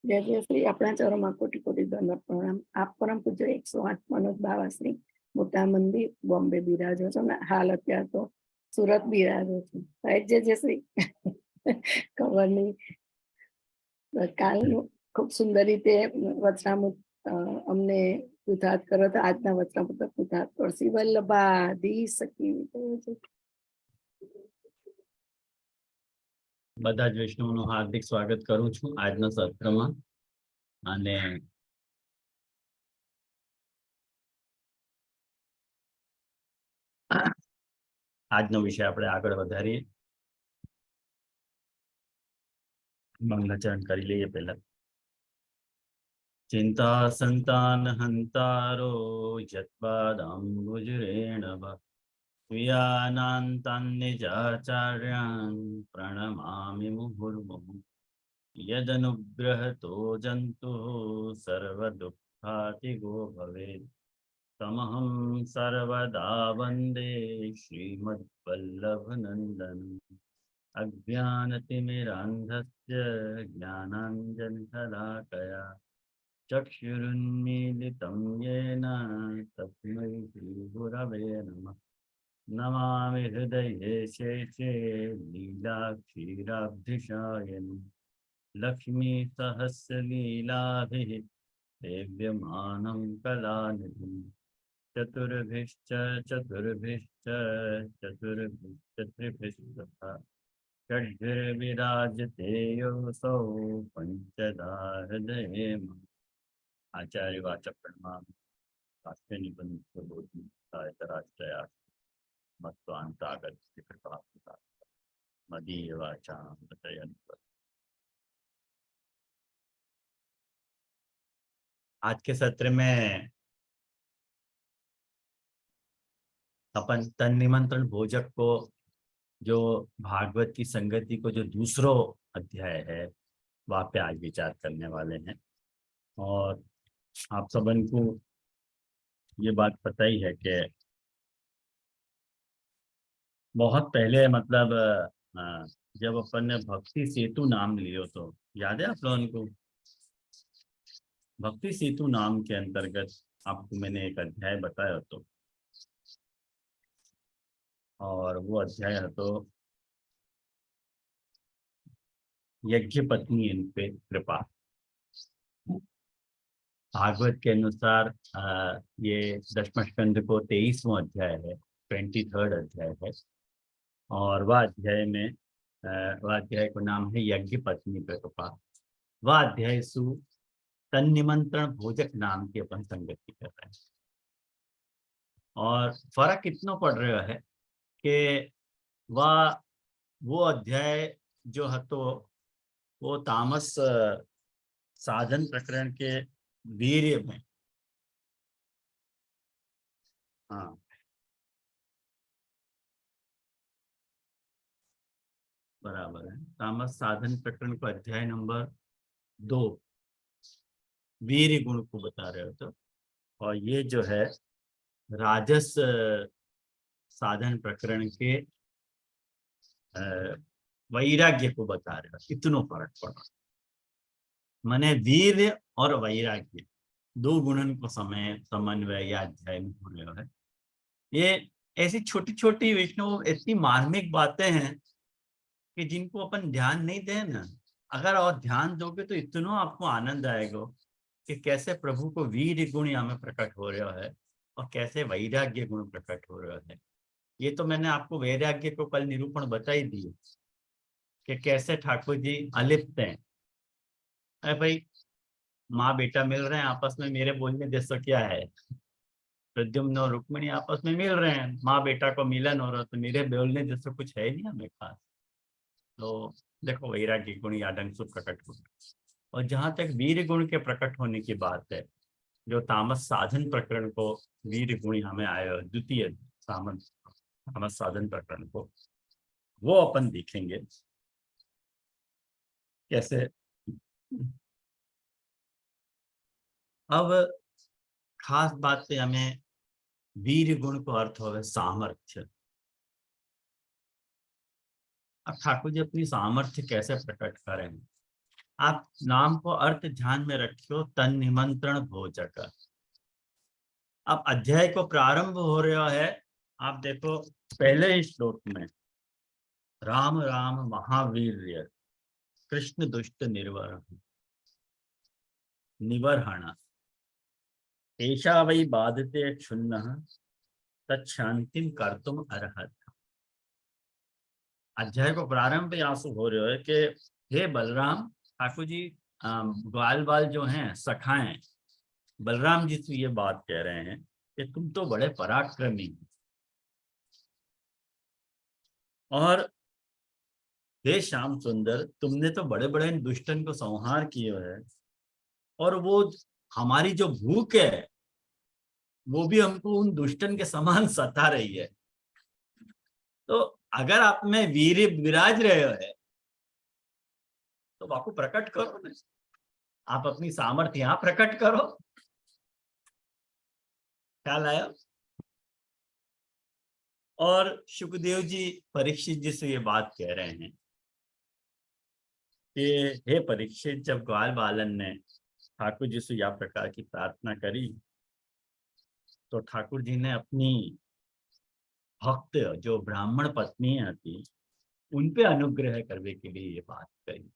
जय जय श्री अपना चरणों कोटि कोटि दंड प्रणाम। आप परम पूज्य 108 मनोज बाबा श्री मोटा मंदिर बॉम्बे बिराजो छो ने हाल अत्यार तो सूरत बिराजो छो। साहेब जय जय श्री खबर नहीं कालનું ખૂબ સુંદર રીતે વચનામૃત અમને ઉદ્ધાર કરો તો આજના વચનામૃત ઉદ્ધાર કરશી વલ્લભા દી સખી બધા જ વૈષ્ણવનું હાર્દિક સ્વાગત કરું છું આજના સત્રમાં અને આજનો વિષય આપણે આગળ વધારીએ મંગલાચરણ કરી લઈએ પહેલા ચિંતા સંતાન હંતારો યત્પાદાંબુજરેણવ વિયાનાંતાન્નિજાચાર્યાન પ્રણમામિ મુહુર્મુહુ યદનુગ્રહતો જંતુઃ સર્વદુઃખાતિગો ભવેत् तमहं सर्वदा वन्दे श्रीमद्वल्लभनन्दनम् अज्ञानतिमिरान्धस्य ज्ञानाञ्जनशलाकया चक्षुरुन्मीलितं येन तस्मै श्रीगुरवे नमः। नमामि हृदये शेषे लीलाक्षीराब्धिशायनं लक्ष्मीसहस्रलीलाभिः सेव्यमानं कलानिधिम् चतुर्भिश्च त्रिभिस्तथा षड्भिर्विराजते योऽसौ पंचधा हृदये आचार्यवाच प्रणमामि राष्ट्रनिबन्धराष्ट्रया मत्वान्तागतकृपा मदीयवाचां प्रचयन्तु। आज के सत्र में अपन तन निमंत्रण भोजक को जो भागवत की संगति को जो दूसरो अध्याय है वहाँ पे आज विचार करने वाले हैं। और आप सबन को ये बात पता ही है कि बहुत पहले मतलब जब अपन ने भक्ति सेतु नाम लियो तो याद है आप लोगों को? भक्ति सेतु नाम के अंतर्गत आपको मैंने एक अध्याय बताया तो, और वो अध्याय है तो यज्ञ पत्नी इन पे कृपा। भागवत के अनुसार ये दशम स्कंद को 23वां अध्याय है, 23rd अध्याय है। और वह अध्याय में वह अध्याय को नाम है यज्ञ पत्नी पे कृपा। वह अध्याय सु तन निमंत्रण भोजक नाम की अपन संगति कर रहे हैं। और फर्क इतना पड़ रहा है कि वह वो अध्याय जो है तो वो तामस साधन प्रकरण के वीर्य में, हाँ बराबर है, तामस साधन प्रकरण को अध्याय नंबर 2 वीर गुण को बता रहे हो तो, और ये जो है राजस साधन प्रकरण के वैराग्य को बता रहे हो। इतनो फर्क पड़ा। माने वीर और वैराग्य दो गुणन को समन्वय या अध्याय में हो रहा है। ये ऐसी छोटी छोटी विष्णु इतनी मार्मिक बातें हैं कि जिनको अपन ध्यान नहीं दें ना, अगर और ध्यान दोगे तो इतना आपको आनंद आएगा कि कैसे प्रभु को वीर गुण यहाँ में प्रकट हो रहा है और कैसे वैराग्य गुण प्रकट हो रहा है। ये तो मैंने आपको वैराग्य को कल निरूपण बता ही दिए कि कैसे ठाकुर जी अलिप्त हैं। अरे भाई माँ बेटा मिल रहे हैं आपस में, मेरे बोलने जैसा क्या है? प्रद्युम्न और रुक्मिणी आपस में मिल रहे हैं, माँ बेटा को मिलन हो रहा, तो मेरे बोलने जैसा कुछ है नहीं हमें खास। तो देखो वैराग्य गुण या ढंग से प्रकट हो। और जहाँ तक वीर गुण के प्रकट होने की बात है, जो तामस साधन प्रकरण को वीर गुण हमें आया, द्वितीय तामस साधन प्रकरण को, वो अपन देखेंगे कैसे। अब खास बात पे हमें वीर गुण को अर्थ हो सामर्थ्य। अब ठाकुर जी अपनी सामर्थ्य कैसे प्रकट करें? आप नाम को अर्थ ध्यान में रखियो, तन निमंत्रण भोजक। अब अध्याय को प्रारंभ हो रहा है, आप देखो पहले ही श्लोक में, राम राम महावीर्य कृष्ण दुष्ट निवर्हण एषा वै बाधते क्षुण्णः तत्शांतिम कर्तुम अर्हत। अध्याय को प्रारंभ यहाँ से हो रहा है कि हे बलराम, ठाकुर जी ग्वाल बाल जो हैं सखाएं बलराम जी से ये बात कह रहे हैं कि तुम तो बड़े पराक्रमी हो, और हे श्याम सुंदर, तुमने तो बड़े बड़े दुष्टन को संहार किए है, और वो हमारी जो भूख है वो भी हमको उन दुष्टन के समान सता रही है। तो अगर आप में वीर विराज रहे हो तो आपको प्रकट करो ना, आप अपनी सामर्थ्य यहाँ प्रकट करो। ख्याल आया? और सुखदेव जी परीक्षित जी से ये बात कह रहे हैं कि हे परीक्षित, जब ग्वाल बालन ने ठाकुर जी से यह प्रकार की प्रार्थना करी तो ठाकुर जी ने अपनी भक्त जो ब्राह्मण पत्नियां थी उन पे अनुग्रह करने के लिए ये बात कही।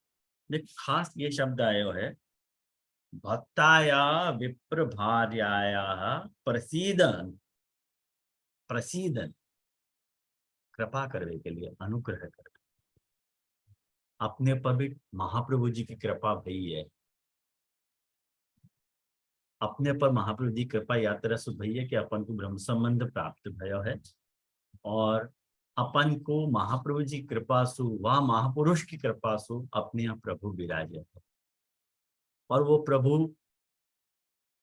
लेकिन खास ये शब्द आयो है, भक्ताया विप्र भार्याया प्रसीदन, प्रसीदन कृपा करने के लिए, अनुग्रह कर। अपने पर भी महाप्रभु जी की कृपा भई है, अपने पर महाप्रभु जी कृपा यात्रा से भई है कि अपन को ब्रह्म संबंध प्राप्त भयो है, और अपन को महाप्रभु जी कृपा सु वह महापुरुष की कृपा सु अपने यहाँ प्रभु विराजे है। और वो प्रभु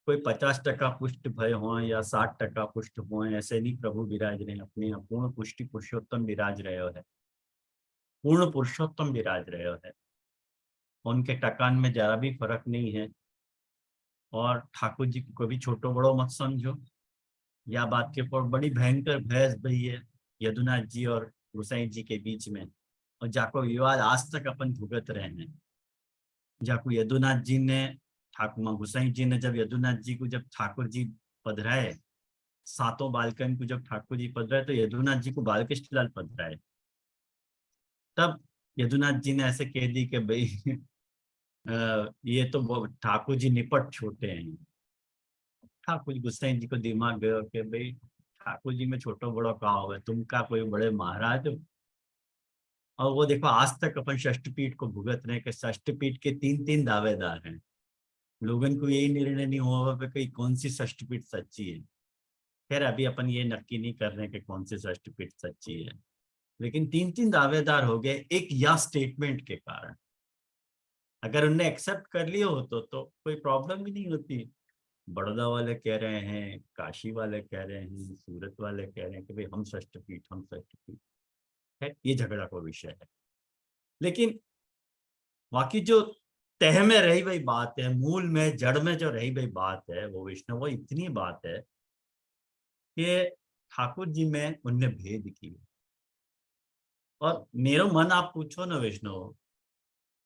कोई 50% पुष्ट भय हो या 60% पुष्ट हो, ऐसे नहीं प्रभु विराज रहे, अपने यहाँ पूर्ण पुष्टि पुरुषोत्तम विराज रहे है, पूर्ण पुरुषोत्तम विराज रहे है, उनके टकान में जरा भी फर्क नहीं है। और ठाकुर जी को भी छोटो बड़ो मत समझो, या बात के ऊपर बड़ी भयंकर बहस भई है यदुनाथ जी और गोसाई जी के बीच में, और जाको विवाद आज तक अपन भुगत रहे हैं। जाको यदुनाथ जी ने ठाकुर गोसाई जी ने जब यदुनाथ जी को जब ठाकुर जी पधराए, सातों बालकन को जब ठाकुर जी पधराए तो यदुनाथ जी को बालकृष्ण लाल पधराए, तब यदुनाथ जी ने ऐसे कह दी कि भाई ये तो ठाकुर जी निपट छोटे हैं। ठाकुर गोसाई जी को दिमाग गयो कि भाई ठाकुर जी में छोटो बड़ो का हो, तुम का कोई बड़े महाराज हो। और वो देखो आज तक अपन षष्ठपीठ को भुगत रहे कि षष्ठपीठ के 3 दावेदार हैं, लोगन को यही निर्णय नहीं हुआ कि कौन सी षष्ठपीठ सच्ची है। खैर अभी अपन ये नक्की नहीं कर रहे कि कौन सी षष्ठपीठ सच्ची है, लेकिन 3 दावेदार हो गए एक या स्टेटमेंट के कारण। अगर उनने एक्सेप्ट कर लिया हो तो कोई प्रॉब्लम भी नहीं होती। बड़ौदा वाले कह रहे हैं, काशी वाले कह रहे हैं, सूरत वाले कह रहे हैं कि भाई हम षष्ठपीठ, हम षष्ठपीठ है, ये झगड़ा का विषय है। लेकिन बाकी जो तह में रही हुई बात है, मूल में जड़ में जो रही हुई बात है वो विष्णु, वो इतनी बात है कि ठाकुर जी में उनने भेद किया। और मेरो मन आप पूछो ना विष्णु,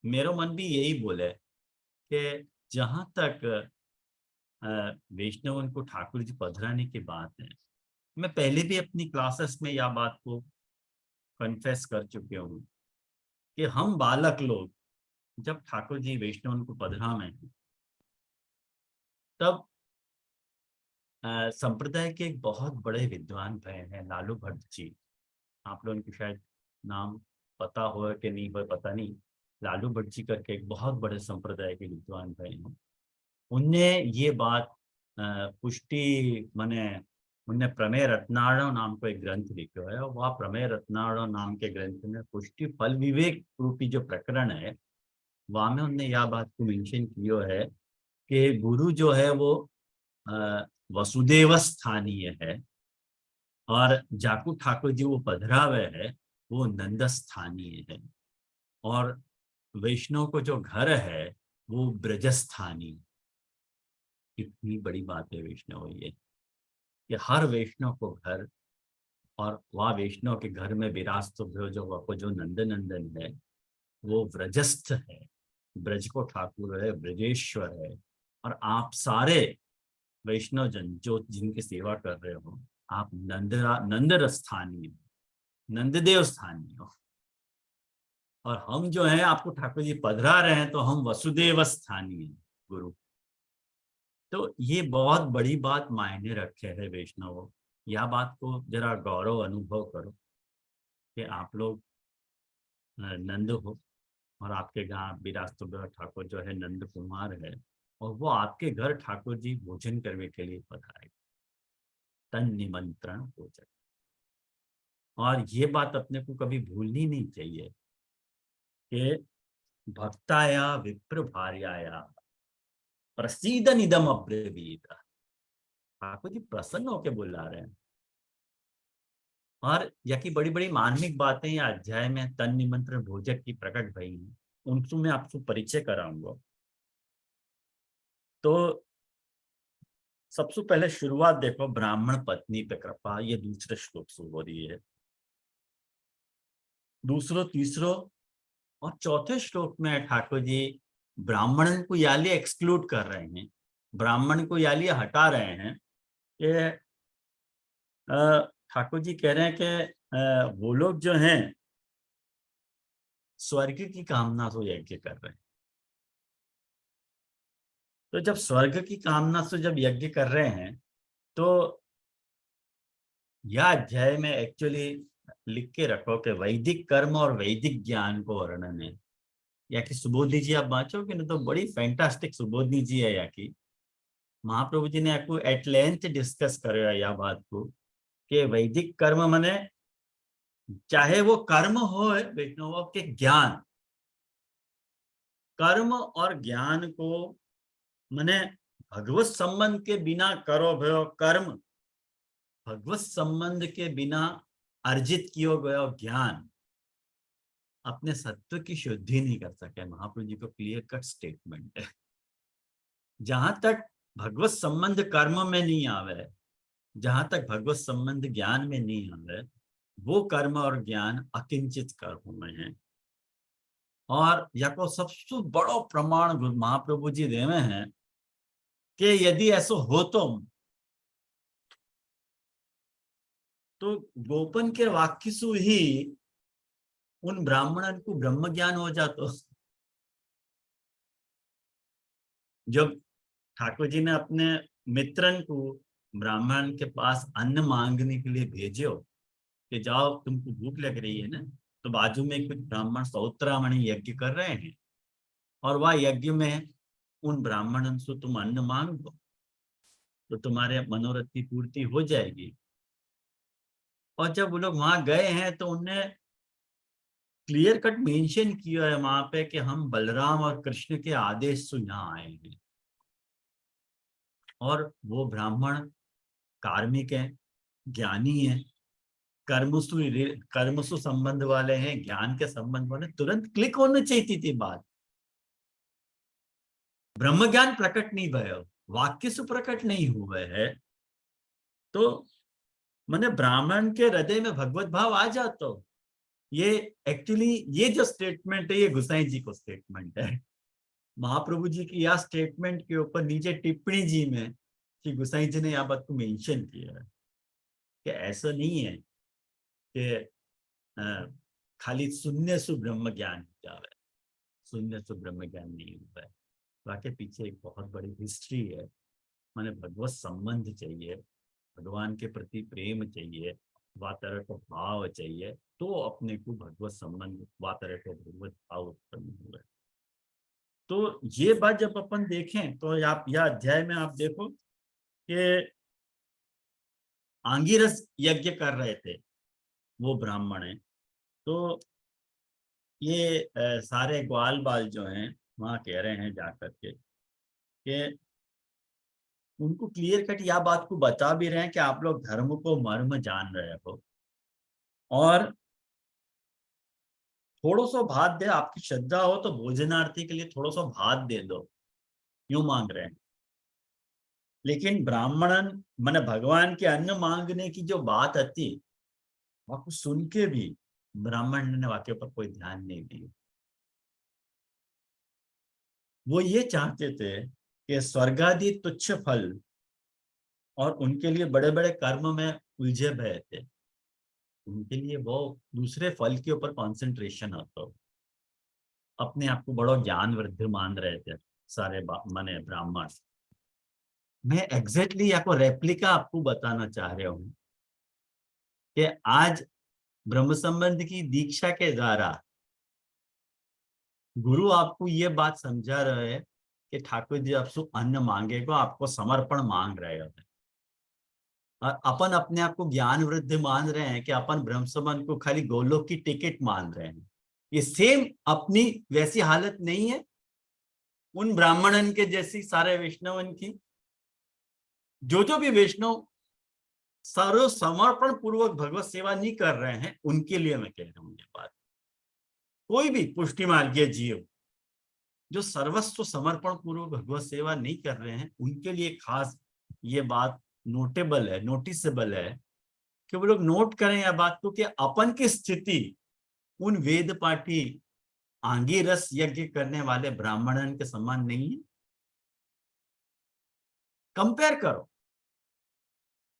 मेरो मन भी यही बोले कि जहां तक वैष्णव उनको ठाकुर जी पधराने की बात है, मैं पहले भी अपनी क्लासेस में यह बात को कन्फेस कर चुके हूँ कि हम बालक लोग जब ठाकुर जी वैष्णव उनको पधरा में तब संप्रदाय के एक बहुत बड़े विद्वान भय हैं लालू भट्ट जी। आप लोगों को शायद नाम पता हो कि नहीं हो, पता नहीं। लालू भट्ट जी करके एक बहुत बड़े संप्रदाय के विद्वान भय हैं। उनने ये बात पुष्टि माने उनने प्रमेय रत्नाड़ो नाम को एक ग्रंथ लिखा है, और वह प्रमेय रत्नाड़ो नाम के ग्रंथ में पुष्टि फल विवेक रूपी जो प्रकरण है वहां में उनने यह बात को मेंशन किया है कि गुरु जो है वो वसुदेव स्थानीय है, और जाकू ठाकुर जी वो पधरावे है वो नंद स्थानीय है, और वैष्णव को जो घर है वो ब्रजस्थानी। कितनी बड़ी बात है वैष्णव ये, कि हर वैष्णव को घर, और वह वैष्णव के घर में विरासत जो वह जो नंद नंदन है वो व्रजस्थ है, ब्रज को ठाकुर है, ब्रजेश्वर है, और आप सारे वैष्णव जन जो जिनकी सेवा कर रहे हो, आप नंद स्थानीय, नंददेव स्थानीय हो। और हम जो है आपको ठाकुर जी पधरा रहे हैं, तो हम वसुदेव स्थानीय गुरु। तो ये बहुत बड़ी बात मायने रखे है वैष्णव। यह बात को जरा गौरव अनुभव करो कि आप लोग नंद हो, और आपके यहाँ विरासत ठाकुर जो है नंद कुमार है, और वो आपके घर ठाकुर जी भोजन करने के लिए पधारे, तन निमंत्रण भोजन। और ये बात अपने को कभी भूलनी नहीं चाहिए कि भक्ताया विप्र भार्याया प्रसीद निदम अब्रवीत। ठाकुर जी प्रसन्न होकर बुला रहे हैं। और यह की बड़ी बड़ी मार्मिक बातें या अध्याय में तन निमंत्रण भोजक की प्रकट भई हैं, उनसे मैं आपको परिचय कराऊंगा। तो सबसे पहले शुरुआत देखो, ब्राह्मण पत्नी पे कृपा, ये दूसरे श्लोक से हो रही है। दूसरो तीसरो और चौथे श्लोक में ठाकुर जी ब्राह्मण को याली एक्सक्लूड कर रहे हैं, ब्राह्मण को याली हटा रहे हैं। कि ठाकुर जी कह रहे हैं कि वो लोग जो हैं स्वर्ग की कामना से यज्ञ कर रहे हैं। तो जब स्वर्ग की कामना से जब यज्ञ कर रहे हैं, तो यह अध्याय में एक्चुअली लिख के रखो कि वैदिक कर्म और वैदिक ज्ञान को वर्णन है। या कि सुबोधनी जी आप बाँचोगे ना, तो बड़ी फैंटास्टिक सुबोधनी जी है। या कि महाप्रभु जी ने आपको एट लेंथ डिस्कस करे यह बात को कि वैदिक कर्म माने चाहे वो कर्म हो वैष्णव के ज्ञान, कर्म और ज्ञान को माने भगवत संबंध के बिना करो भयो कर्म, भगवत संबंध के बिना अर्जित किया गया ज्ञान अपने सत्व की शुद्धि नहीं कर सके। महाप्रभु जी को क्लियर कट स्टेटमेंट है। जहां तक भगवत संबंध कर्म में नहीं आवे, जहां तक भगवत संबंध ज्ञान में नहीं आवे, वो कर्म और ज्ञान अकिंचित कर्म में है। और या को सबसे बड़ो प्रमाण महाप्रभु जी देवे हैं कि यदि ऐसा हो तो गोपन के वाक्य सु ही उन ब्राह्मणन को ब्रह्म ज्ञान हो जातो। जब ठाकुर जी ने अपने मित्रन को ब्राह्मण के पास अन्न मांगने के लिए भेजो कि जाओ तुमको भूख लग रही है ना, तो बाजू में कुछ ब्राह्मण सौत्रामणि यज्ञ कर रहे हैं, और वह यज्ञ में उन ब्राह्मणन से तुम अन्न मांग दो तो तुम्हारे मनोरथ की पूर्ति हो जाएगी। और जब वो लोग वहां गए हैं तो उनने क्लियर कट मेंशन किया है वहां पे कि हम बलराम और कृष्ण के आदेश से यहाँ आए हैं। और वो ब्राह्मण कार्मिक है, ज्ञानी है, कर्मसु संबंध वाले हैं, ज्ञान के संबंध वाले, तुरंत क्लिक होना चाहिए थी बात। ब्रह्म ज्ञान प्रकट नहीं भयो, वाक्य से प्रकट नहीं हुए है, तो मैंने ब्राह्मण के हृदय में भगवत भाव आ जाता। ये एक्चुअली ये जो स्टेटमेंट है ये गुसाई जी को स्टेटमेंट है। महाप्रभु जी की यह स्टेटमेंट के ऊपर नीचे टिप्पणी जी में कि गुसाई जी ने यह बात को मेंशन किया है कि ऐसा नहीं है कि खाली शून्य सु ब्रह्म ज्ञान हो जावे, शून्य सु ब्रह्म ज्ञान नहीं होता है। वाकई पीछे एक बहुत बड़ी हिस्ट्री है। माने भगवत संबंध चाहिए, भगवान के प्रति प्रेम चाहिए, वातर को भाव चाहिए, तो अपने को भगवत संबंध वातर को भगवत भाव उत्पन्न हुआ। तो ये बात जब अपन देखें तो आप यह अध्याय में आप देखो कि आंगिरस यज्ञ कर रहे थे वो ब्राह्मण है। तो ये सारे ग्वाल बाल जो हैं वहां कह रहे हैं जाकर के कि उनको क्लियर कट या बात को बता भी रहे हैं कि आप लोग धर्म को मर्म जान रहे हो, और थोड़ा सा भात दे, आपकी श्रद्धा हो तो भोजनार्थी के लिए थोड़ा सा भात दे दो, यूं मांग रहे हैं। लेकिन ब्राह्मणन मैंने भगवान के अन्न मांगने की जो बात आती आपको सुन के भी ब्राह्मण ने वाक्य पर कोई ध्यान नहीं दिया। वो ये चाहते थे कि स्वर्गादि तुच्छ फल और उनके लिए बड़े बड़े कर्म में उलझे हुए थे, उनके लिए वो दूसरे फल के ऊपर कंसंट्रेशन होता हो। अपने आप को बड़ा ज्ञान वृद्धि मान रहे थे सारे माने ब्राह्मण। मैं एग्जैक्टली आपको रेप्लिका आपको बताना चाह रहा हूँ कि आज ब्रह्म संबंध की दीक्षा के द्वारा गुरु आपको ये बात समझा रहे हैं कि ठाकुर जी आपसे अन्न मांगेगा, आपको समर्पण मांग रहे हैं। और अपन अपने आप को ज्ञान वृद्धि मान रहे हैं कि अपन ब्रह्म संबंध को खाली गोलोक की टिकट मान रहे हैं। ये सेम अपनी वैसी हालत नहीं है उन ब्राह्मणन के जैसी सारे वैष्णवन की। जो भी वैष्णव सर्व समर्पण पूर्वक भगवत सेवा नहीं कर रहे हैं, उनके लिए मैं कह रहा हूं ये बात। कोई भी पुष्टि मार्गीय जीव जो सर्वस्व समर्पण पूर्वक भगवत सेवा नहीं कर रहे हैं, उनके लिए खास ये बात नोटेबल है, नोटिसेबल है कि वो लोग नोट करें यह बात को कि अपन की स्थिति उन वेद पाठी आंगी रस यज्ञ करने वाले ब्राह्मणन के समान नहीं है। कंपेयर करो।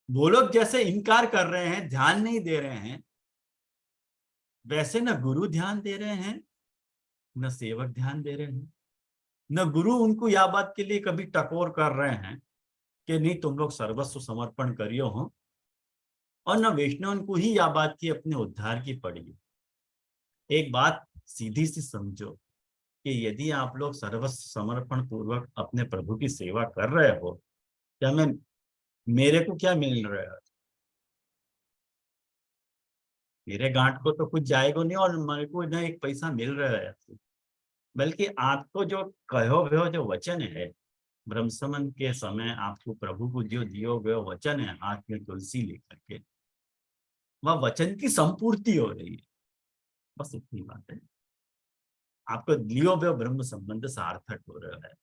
वो लोग जैसे इनकार कर रहे हैं, ध्यान नहीं दे रहे हैं, वैसे न गुरु ध्यान दे रहे हैं न सेवक ध्यान दे रहे हैं, न गुरु उनको यह बात के लिए कभी टकोर कर रहे हैं कि नहीं तुम लोग सर्वस्व समर्पण करियो हो, और न वैष्णव को ही यह बात की अपने उद्धार की पड़ी। एक बात सीधी सी समझो कि यदि आप लोग सर्वस्व समर्पण पूर्वक अपने प्रभु की सेवा कर रहे हो, क्या मेरे को क्या मिल रहा है? मेरे गांठ को तो कुछ जाएगा नहीं और मेरे को ना एक पैसा मिल रहा है, बल्कि आपको जो कहो गयो जो वचन है ब्रह्म संबंध के समय आपको प्रभु को जो दियो गयो वचन है हाथ में तुलसी लेकर के, वह वचन की संपूर्ति हो रही है। बस इतनी बात है। आपको लियो गयो ब्रह्म संबंध सार्थक हो रहा है,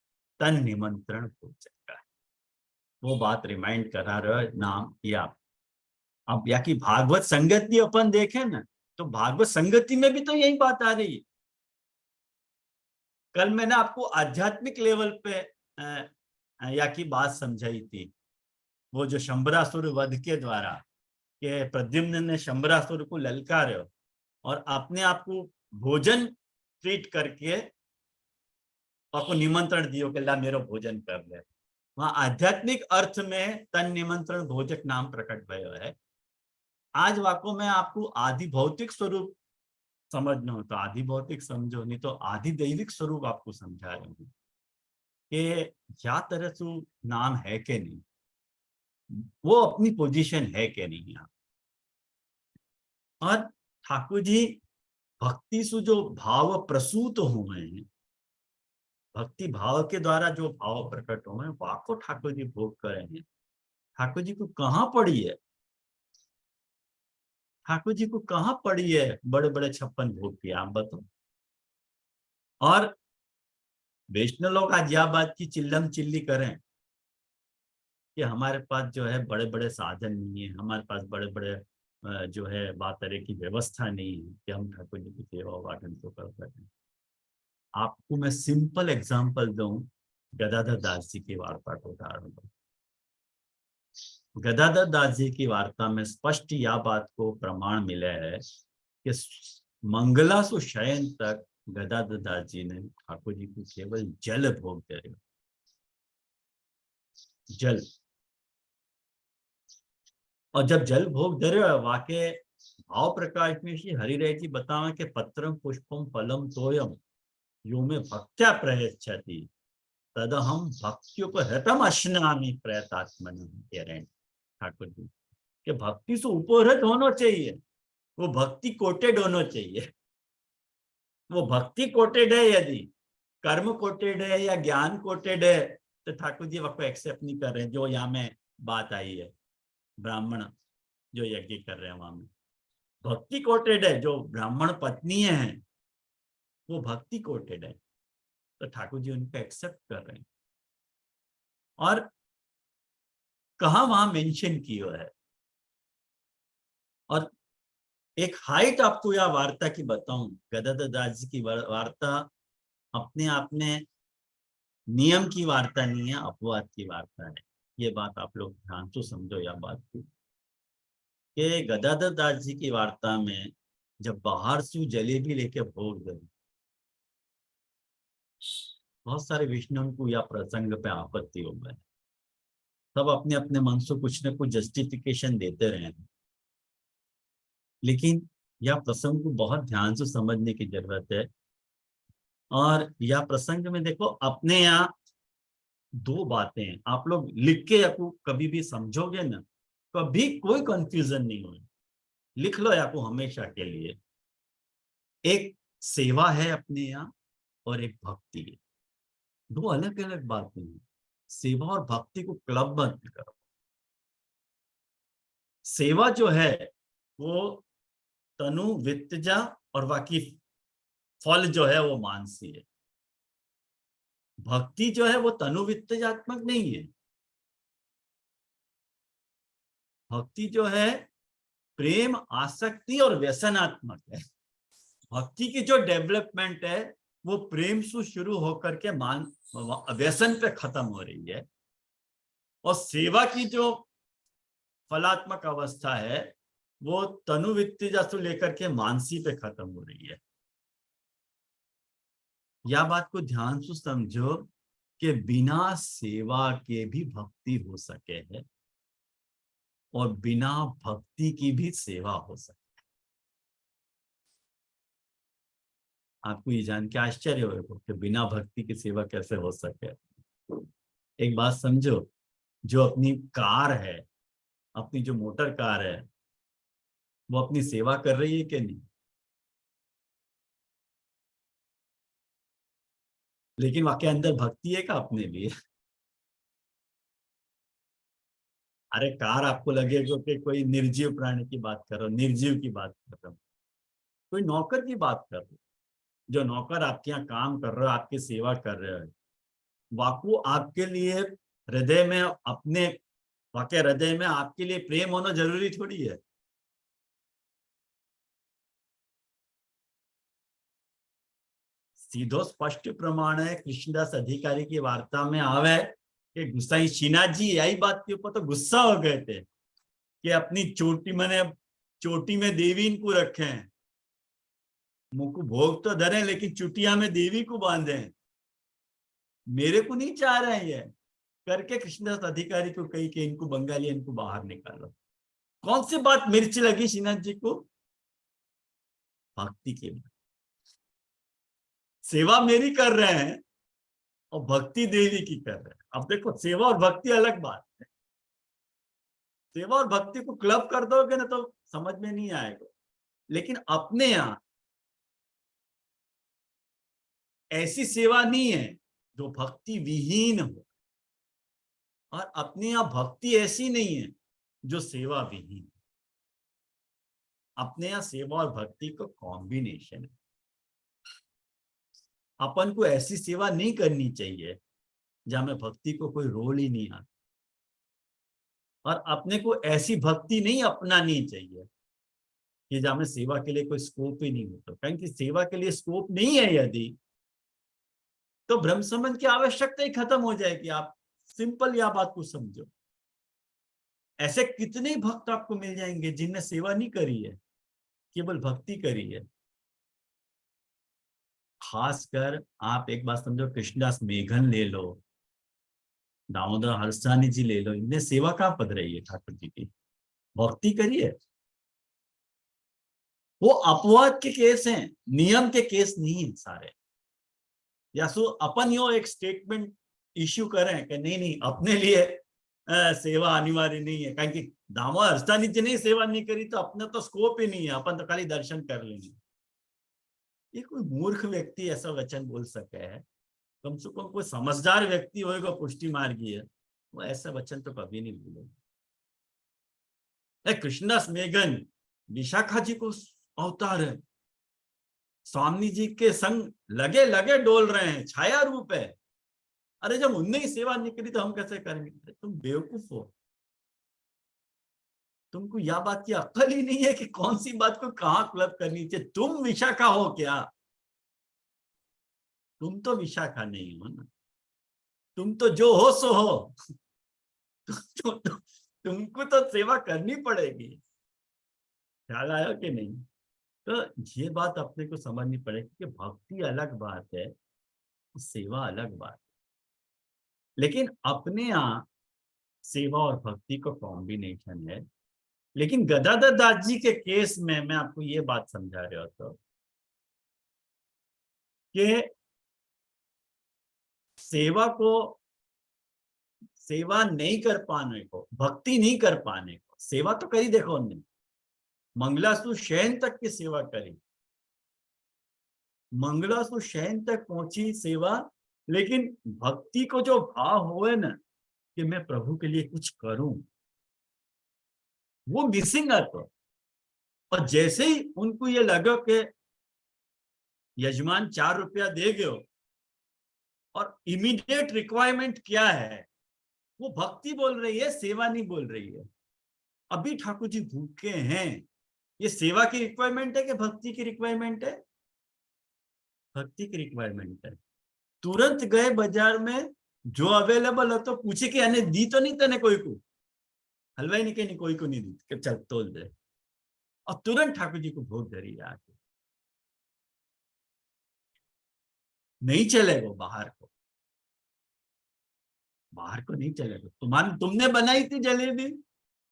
तन निमंत्रण हो सकता है। वो बात रिमाइंड करा रहा है नाम या अब या कि भागवत संगति अपन देखें ना, तो भागवत संगति में भी तो यही बात आ रही है। कल मैंने आपको आध्यात्मिक लेवल पे या की बात समझाई थी, वो जो शंबरासुर वध के द्वारा के प्रद्युम्न ने शंबरासुर को ललकारे और अपने आप को भोजन ट्रीट करके आपको निमंत्रण दियो कि ला मेरो भोजन कर ले। वहां आध्यात्मिक अर्थ में तन निमंत्रण भोजक नाम प्रकट भयो है। आज वाको में आपको आदि भौतिक स्वरूप समझना हो तो आदि भौतिक समझो, नहीं तो आदि दैविक स्वरूप आपको समझा रहे हूँ कि क्या तरह से नाम है कि नहीं, वो अपनी पोजीशन है कि नहीं यहाँ। और ठाकुर जी भक्ति से जो भाव प्रसूत हुए हैं, भक्ति भाव के द्वारा जो भाव प्रकट हुए हैं, वाको ठाकुर जी भोग करे हैं। ठाकुर जी को कहाँ पड़ी है, ठाकुर जी को कहाँ पड़ी है बड़े बड़े 56 भोग की, आप बताओ। और वैष्णव लोग आज यह बात की चिल्लम चिल्ली करें कि हमारे पास जो है बड़े बड़े साधन नहीं है, हमारे पास बड़े बड़े जो है बात तरह की व्यवस्था नहीं है कि हम ठाकुर जी की सेवा वाटन तो कर सकें। आपको मैं सिंपल एग्जांपल दूं, गदाधर दास जी की वार्ता को उदाहरण दूं। गदाधर दास जी की वार्ता में स्पष्ट यह बात को प्रमाण मिला है कि मंगला सु शयन तक गदाधर दास जी ने ठाकुर जी को केवल जल भोग दे, जल। और जब जल भोग दे रहे हो वाके भाव प्रकाश में श्री हरिराय जी बतावे कि पत्रम पुष्पम फलम तोयम यो में भक्त्या प्रयच्छति तद हम भक्तियों को हतम अश्नामी प्रयतात्मन कह रहे हैं ठाकुर जी कि भक्ति से उपरत होना चाहिए, वो भक्ति कोटेड होना चाहिए। वो भक्ति कोटेड है, यदि कर्म कोटेड है या ज्ञान कोटेड है तो ठाकुर जी वक्त एक्सेप्ट नहीं कर रहे हैं। जो यहाँ में बात आई है, ब्राह्मण जो यज्ञ कर रहे हैं वहां में भक्ति कोटेड है, जो ब्राह्मण पत्नी है वो भक्ति कोटेड है, तो ठाकुर जी उनको एक्सेप्ट कर रहे हैं। और कहा वहां मेंशन किया है। और एक हाइट आपको यह वार्ता की बताऊं, गदाधर दास जी की वार्ता अपने आप में नियम की वार्ता नहीं है, अपवाद की वार्ता है। ये बात आप लोग ध्यान से समझो। यह बात कि गदाधर दास जी की वार्ता में जब बाहर से जलेबी लेके भोग गए, बहुत सारे विष्णु को या प्रसंग पे आपत्ति हो गए। सब अपने अपने मन से कुछ न कुछ जस्टिफिकेशन देते रहे, लेकिन यह प्रसंग को बहुत ध्यान से समझने की जरूरत है। और यह प्रसंग में देखो, अपने यहाँ दो बातें हैं, आप लोग लिख के या कभी भी समझोगे ना, कभी कोई कंफ्यूजन नहीं होगी। लिख लो या को हमेशा के लिए। एक सेवा है अपने यहाँ और एक भक्ति है, दो अलग अलग बातें हैं। सेवा और भक्ति को क्लब मत करो। सेवा जो है वो तनु वित्तजा और बाकी फल जो है वो मानसी है। भक्ति जो है वो तनु वित्तजात्मक नहीं है। भक्ति जो है प्रेम, आसक्ति और व्यसनात्मक है। भक्ति की जो डेवलपमेंट है वो प्रेम से शुरू होकर के मान व्यसन पे खत्म हो रही है, और सेवा की जो फलात्मक अवस्था है वो तनुवित्तिजा से लेकर के मानसी पे खत्म हो रही है। यह बात को ध्यान से समझो कि बिना सेवा के भी भक्ति हो सके है और बिना भक्ति की भी सेवा हो सके। आपको ये जान के आश्चर्य होगा कि बिना भक्ति की सेवा कैसे हो सके। एक बात समझो, जो अपनी कार है, अपनी जो मोटर कार है, वो अपनी सेवा कर रही है कि नहीं? लेकिन वहां के अंदर भक्ति है का अपने लिए? अरे कार आपको लगेगा कि कोई निर्जीव प्राणी की बात कर रहा हो, निर्जीव की बात कर रहा हूं, कोई नौकर की बात कर रहा हूं। जो नौकर आपके यहाँ काम कर रहे हो, आपकी सेवा कर रहे हो, वाकु आपके लिए हृदय में अपने वाकई हृदय में आपके लिए प्रेम होना जरूरी थोड़ी है। सीधो स्पष्ट प्रमाण है कृष्णदास अधिकारी की वार्ता में आवे कि गुस्साई श्रीनाथ जी यही बात के ऊपर तो गुस्सा हो गए थे कि अपनी चोटी मैंने चोटी में देवी इनको रखे हैं, मुंह को भोग तो धरे लेकिन चुटिया में देवी को बांधे, मेरे को नहीं चाह रहे हैं ये करके कृष्णदास अधिकारी को कही कि इनको बंगाली इनको बाहर निकालो। कौन सी बात मिर्च लगी श्रीनाथ जी को? भक्ति की बात। सेवा मेरी कर रहे हैं और भक्ति देवी की कर रहे हैं। अब देखो, सेवा और भक्ति अलग बात है। सेवा और भक्ति को क्लब कर दोगे ना तो समझ में नहीं आएगा। लेकिन अपने यहाँ ऐसी सेवा नहीं है जो भक्ति विहीन हो, और अपने यहाँ भक्ति ऐसी नहीं है जो सेवा विहीन। अपने यहाँ सेवा और भक्ति का कॉम्बिनेशन है। अपन को ऐसी सेवा नहीं करनी चाहिए जहां में भक्ति को कोई रोल ही नहीं आता, और अपने को ऐसी भक्ति नहीं अपनानी चाहिए कि जहां में सेवा के लिए कोई स्कोप ही नहीं होता। क्योंकि सेवा के लिए स्कोप नहीं है यदि, तो ब्रह्म संबंध की आवश्यकता ही खत्म हो जाएगी। आप सिंपल यह बात को समझो। ऐसे कितने भक्त आपको मिल जाएंगे जिनने सेवा नहीं करी है, केवल भक्ति करी है। खासकर आप एक बात समझो, कृष्णदास मेघन ले लो, दामोदर हरसानी जी ले लो, इनने सेवा कहाँ पद रही है ठाकुर जी की? भक्ति करी है। वो अपवाद के केस हैं, नियम के केस नहीं है सारे। या सो अपन यो एक स्टेटमेंट इश्यू करें कि नहीं नहीं अपने लिए सेवा अनिवार्य नहीं है, क्योंकि दामोदर हरसानी जी ने सेवा नहीं करी तो अपने तो स्कोप ही नहीं है, अपन तो खाली दर्शन कर लेंगे। ये कोई मूर्ख व्यक्ति ऐसा वचन बोल सके है? कम से कम कोई समझदार व्यक्ति होगा, पुष्टि मार्गी है, वो ऐसा वचन तो कभी नहीं बोलेगा। कृष्णदास मेघन विशाखा जी को अवतार है, स्वामी जी के संग लगे लगे डोल रहे हैं, छाया रूप है। अरे जब उनने ही सेवा नहीं करी तो हम कैसे करेंगे? तुम बेवकूफ हो। तुमको यह बात की अक्ल ही नहीं है कि कौन सी बात को कहाँ क्लब करनी चाहिए। तुम विशाखा हो क्या? तुम तो विशाखा नहीं हो ना। तुम तो जो हो सो हो। तुमको तो सेवा करनी पड़ेगी। ख्याल आया कि नहीं? तो ये बात अपने को समझनी पड़ेगी कि भक्ति अलग बात है, सेवा अलग बात है। लेकिन अपने यहाँ सेवा और भक्ति का कॉम्बिनेशन है। लेकिन गदाधर दास जी के केस में मैं आपको ये बात समझा रहा था कि सेवा नहीं कर पाने को, भक्ति नहीं कर पाने को, सेवा तो करी देखो उन्होंने, मंगलासु शयन तक की सेवा करी, मंगलासु शयन तक पहुंची सेवा। लेकिन भक्ति को जो भाव हुए ना कि मैं प्रभु के लिए कुछ करूं, वो मिसिंग है। तो और जैसे ही उनको ये लगा कि यजमान 4 रुपया दे गयो और इमीडिएट रिक्वायरमेंट क्या है, वो भक्ति बोल रही है, सेवा नहीं बोल रही है। अभी ठाकुर जी भूखे हैं, ये सेवा की रिक्वायरमेंट है कि भक्ति की रिक्वायरमेंट है? भक्ति की रिक्वायरमेंट है। तुरंत गए बाजार में, जो अवेलेबल हो तो पूछे कि यानी दी तो नहीं तने कोई को, हलवाई ने कही नहीं कोई को नहीं दी, चल तोल दे, और तुरंत ठाकुर जी को भोग धरी आके। नहीं चलेगा बाहर को, बाहर को नहीं चलेगा। तुमने बनाई थी जलेबी?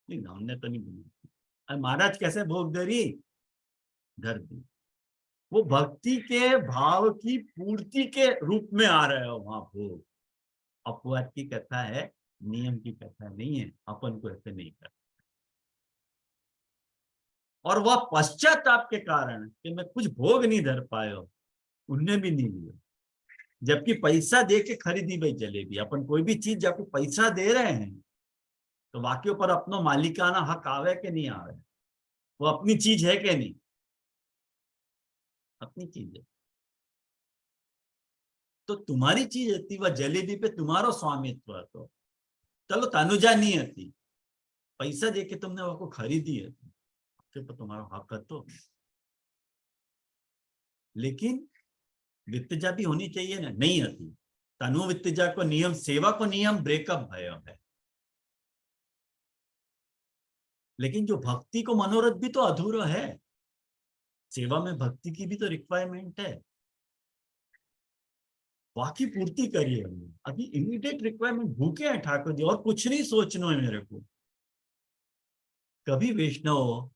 नहीं, हमने तो नहीं बनाई थी। और महाराज कैसे भोग धरी? धर दी। वो भक्ति के भाव की पूर्ति के रूप में आ रहे हो वहां भोग। अपवाद की कथा है, नियम की कथा नहीं है। अपन को ऐसे नहीं कर, और वह पश्चाताप के कारण कि मैं कुछ भोग नहीं धर पायो, उनने भी नहीं लिया। जबकि पैसा दे के खरीदी भाई जलेबी। अपन कोई भी चीज जब पैसा दे रहे हैं तो वाक्य पर अपनो मालिकाना हक आवे के नहीं आवे? वो अपनी चीज है कि नहीं? अपनी चीज है। तो तुम्हारी चीज थी वह जलेबी पे तुम्हारो स्वामित्व હતો। चलो तनुजा नहीं હતી, पैसा देके तुमने वो खरीदी है तो तुम्हारा हक હતો। लेकिन वित्तजा भी होनी चाहिए ना, नहीं હતી। तनु वित्तजा को नियम, सेवा को नियम ब्रेकअप भयो है। लेकिन जो भक्ति को मनोरथ भी तो अधूरा है। सेवा में भक्ति की भी तो रिक्वायरमेंट है। बाकी पूर्ति करिए हमने। अभी इमीडिएट रिक्वायरमेंट भूखे हैं ठाकुर जी, और कुछ नहीं सोचना है मेरे को। कभी वैष्णव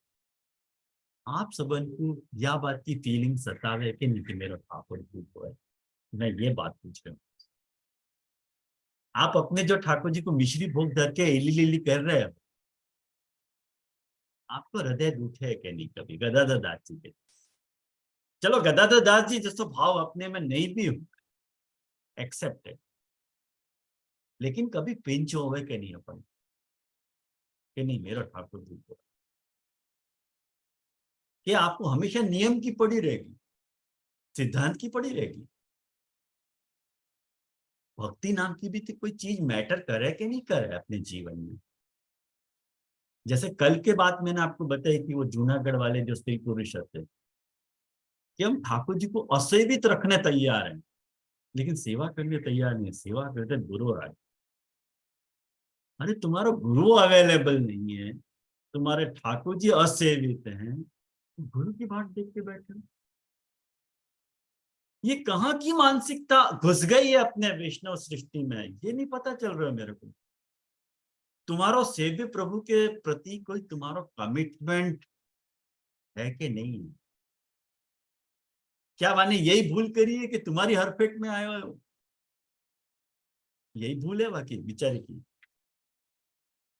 आप सबन को यह बात की फीलिंग सतावे कि नहीं कि मेरा ठाकुर भूखो है? मैं ये बात पूछ रहा हूँ। आप अपने जो ठाकुर जी को मिश्री भोग धर के इली लिली कर रहे हो, आपको हृदय दुखे है कि नहीं कभी? गदाधर दास जी के, चलो गदाधर दास जी जैसा भाव अपने में नहीं भी हो, एक्सेप्टेड। लेकिन कभी पिंच होवे कि नहीं अपन कि नहीं मेरा ठाकुर भूखो है? कि आपको हमेशा नियम की पड़ी रहेगी, सिद्धांत की पड़ी रहेगी? भक्ति नाम की भी तो कोई चीज मैटर करे कि नहीं करे अपने जीवन में? जैसे कल के बात मैंने आपको बताई कि वो जूनागढ़ वाले जो स्त्री पुरुष थे, कि हम ठाकुर जी को असेवित रखने तैयार हैं लेकिन सेवा करने तैयार नहीं है। सेवा करते गुरु राज। अरे तुम्हारा गुरु अवेलेबल नहीं है, तुम्हारे ठाकुर जी असेवित हैं, गुरु की बात देख के बैठे। ये कहाँ की मानसिकता घुस गई है अपने वैष्णव सृष्टि में, ये नहीं पता चल रहा है मेरे को। तुम्हारो सेव्य प्रभु के प्रति कोई तुम्हारा कमिटमेंट है कि नहीं? क्या माने यही भूल करी है कि तुम्हारी हर पेट में आए हो? यही भूल है बाकी बेचारे की?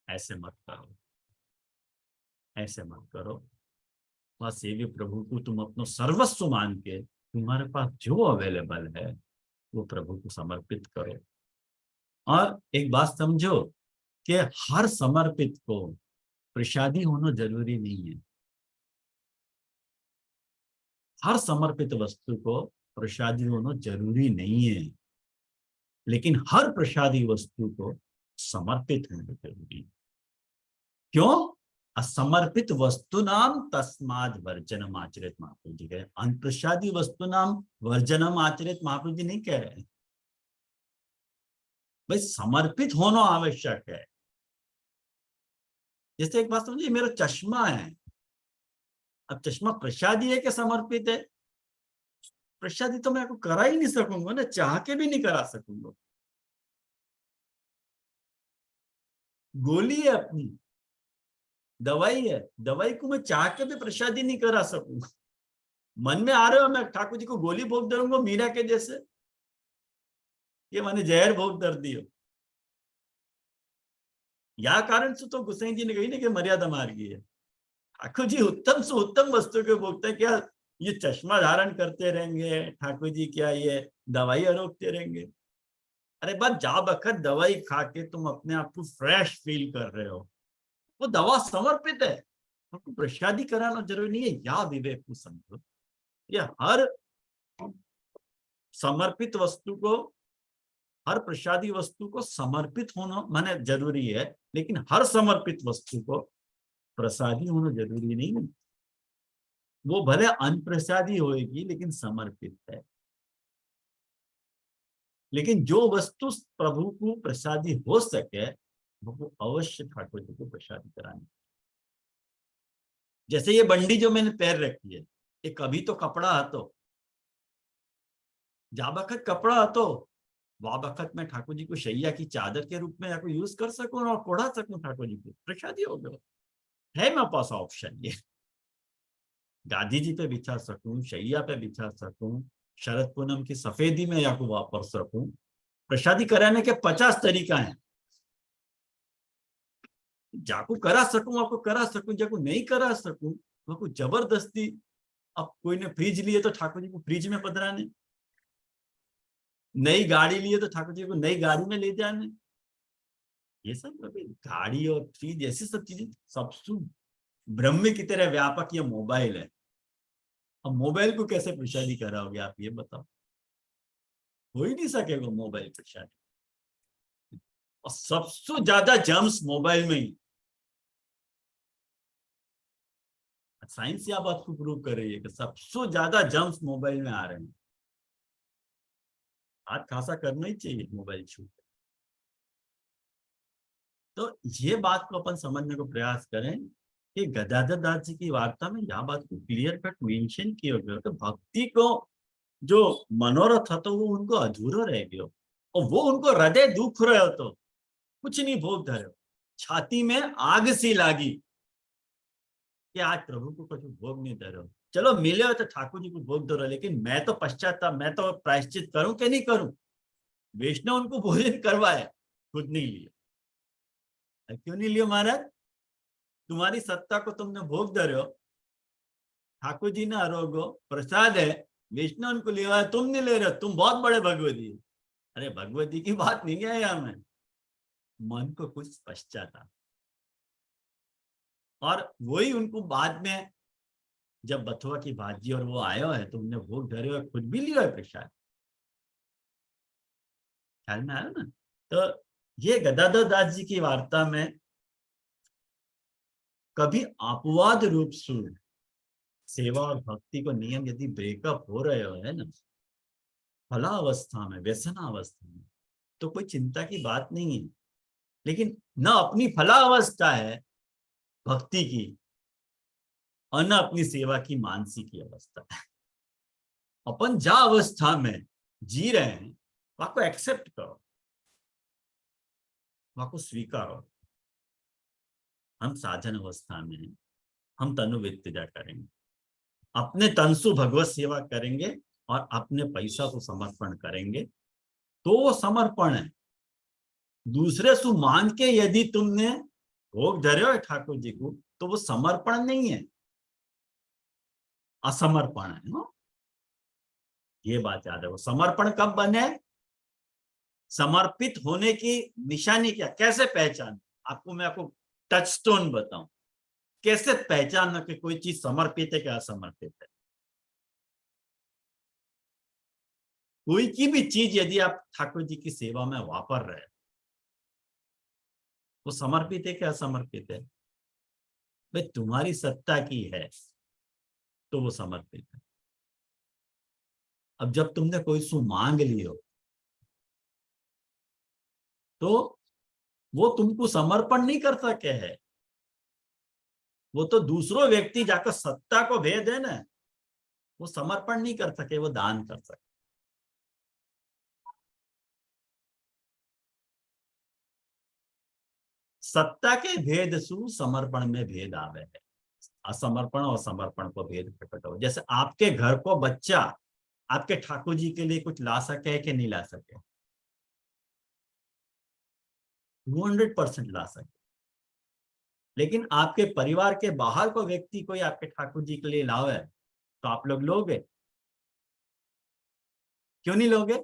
ऐसे मत करो, ऐसे मत करो। वह सेव्य प्रभु को तुम अपना सर्वस्व मान के तुम्हारे पास जो अवेलेबल है वो प्रभु को समर्पित करो। और एक बात समझो कि हर समर्पित को प्रसादी होना जरूरी नहीं है। हर समर्पित वस्तु को प्रसादी होना जरूरी नहीं है, लेकिन हर प्रसादी वस्तु को समर्पित होना जरूरी है। क्यों? असमर्पित वस्तु नाम तस्माद वर्जनम आचरित महाप्रभु जी कह रहे। अनप्रसादी वस्तु नाम वर्जनम आचरित महाप्रभु जी नहीं कह रहे। भाई समर्पित होना आवश्यक है। जैसे एक बात समझिए, मेरा चश्मा है, अब चश्मा प्रसादी है कि समर्पित है? प्रसादी तो मैं आपको करा ही नहीं सकूंगा ना, चाह के भी नहीं करा सकूंगा। गोली है अपनी, दवाई है, दवाई को मैं चाह के भी प्रसादी नहीं करा सकूंगा। मन में आ रहे हो मैं ठाकुर जी को गोली भोग दूंगा मीरा के जैसे, ये मैंने जहर भोग दर दियो। या कारण से तो गोसाई जी ने कही ना कि मर्यादा मार्गी है। ठाकुर जी उत्तम से उत्तम वस्तु के भोगते हैं। क्या ये चश्मा धारण करते रहेंगे ठाकुर जी? क्या ये दवाई रोकते रहेंगे? अरे बस जा बखत दवाई खा के तुम अपने आप को फ्रेश फील कर रहे हो, वो दवा समर्पित है, आपको प्रसादी कराना जरूरी नहीं है। या विवेक को समझो, ये हर समर्पित वस्तु को, हर प्रसादी वस्तु को समर्पित होना माने जरूरी है, लेकिन हर समर्पित वस्तु को प्रसादी होना जरूरी नहीं है। वो भले अनप्रसादी होएगी लेकिन समर्पित है। लेकिन जो वस्तु प्रभु को प्रसादी हो सके वो अवश्य ठाकुर जी को प्रसादी करानी। जैसे ये बंडी जो मैंने पैर रखी है, ये कभी तो कपड़ा हतो, जा बखत कपड़ा हतो, वा बखत में ठाकुर जी को शैया की चादर के रूप में या यूज कर सकूं और कोढ़ा सकूं ठाकुर जी को, प्रसादी हो गया। है मेरे पास ऑप्शन, ये गादी जी पे बिछा सकूं, शैया पे बिछा सकूं, शरद पूनम की सफेदी में या को वापर सकूं। प्रसादी कराने के 50 तरीका हैं। जाको करा सकूं आपको करा सकूं, जाको नहीं करा सकूं आपको जबरदस्ती। अब कोई ने फ्रिज लिए तो ठाकुर जी को फ्रिज में पधराने, नई गाड़ी लिए तो ठाकुर जी को नई गाड़ी में ले जाने। ये सब अभी गाड़ी और फ्रिज ऐसी सब चीजें सबसे ब्रह्म की तरह व्यापक ये मोबाइल है। अब मोबाइल को कैसे प्रसादी कराओगे आप ये बताओ? हो ही नहीं सकेगा मोबाइल प्रसादी। और सबसे ज्यादा जर्म्स मोबाइल में ही, साइंस या बात को प्रूव कर रही है कि सबसे ज्यादा जर्म्स मोबाइल में आ रहे हैं। हाथ खासा करना ही चाहिए मोबाइल छू। तो ये बात को अपन समझने को प्रयास करें कि गदाधर दास जी की वार्ता में यह बात को क्लियर कट मेंशन किया गया कि भक्ति को जो मनोरथ था तो वो उनको अधूरा रह गया, और वो उनको हृदय दुख रहे हो तो कुछ नहीं भोग धरे, छाती में आग सी लागी कि आज प्रभु को कुछ भोग नहीं दे रहे हो। चलो मिले हो तो ठाकुर जी को भोग दे रहे हो, लेकिन मैं तो पश्चाताप, मैं तो प्रायश्चित करूं कि नहीं करूं? वैष्णव उनको भोजन करवाए, खुद नहीं लिया। क्यों नहीं लिया महाराज? तुम्हारी सत्ता को तुमने भोग दे रहे हो, ठाकुर जी ने आरोग्य प्रसाद है, वैष्णव उनको लिया, तुम नहीं ले रहे हो, तुम बहुत बड़े भगवती। अरे भगवती की बात नहीं है यहाँ में, मन को कुछ पश्चाताप। और वही उनको बाद में जब बथुआ की भाजी और वो आयो है तो उन्हें भोग धरे और खुद भी लिया है प्रसाद। ख्याल में आया ना? तो ये गदाधर दास जी की वार्ता में कभी अपवाद रूप से सेवा और भक्ति को नियम यदि ब्रेकअप हो रहे हो है ना, फला अवस्था में, व्यसना अवस्था में, तो कोई चिंता की बात नहीं है। लेकिन न अपनी फला अवस्था है भक्ति की और न अपनी सेवा की मानसिक की अवस्था है। अपन जा अवस्था में जी रहे हैं वहां को एक्सेप्ट करो, वहां को स्वीकारो। हम साधन अवस्था में हैं, हम तनु वित्तजा करेंगे, अपने तनसु भगवत सेवा करेंगे और अपने पैसा को समर्पण करेंगे, तो वो समर्पण है। दूसरे सु मांग के यदि तुमने भोग धरे हो ठाकुर जी को तो वो समर्पण नहीं है, असमर्पण है ना? ये बात याद है। वो समर्पण कब बने? समर्पित होने की निशानी क्या, कैसे पहचान? आपको मैं आपको टच स्टोन बताऊं, कैसे पहचानना कि कोई चीज समर्पित है क्या असमर्पित है। कोई की भी चीज यदि आप ठाकुर जी की सेवा में वापर रहे, वो समर्पित है क्या असमर्पित है? भाई तुम्हारी सत्ता की है तो वो समर्पित है। अब जब तुमने कोई सु मांग लियो तो वो तुमको समर्पण नहीं कर सके है, वो तो दूसरो व्यक्ति जाकर सत्ता को भेद है ना, वो समर्पण नहीं कर सके, वो दान कर सके। सत्ता के भेद सु समर्पण में भेद आवे है, असमर्पण और समर्पण को भेद प्रकट हो। जैसे आपके घर को बच्चा आपके ठाकुर जी के लिए कुछ ला सके है कि नहीं ला सके? 200% ला सके। लेकिन आपके परिवार के बाहर को व्यक्ति कोई आपके ठाकुर जी के लिए लावे तो आप लोग लोगे? क्यों नहीं लोगे?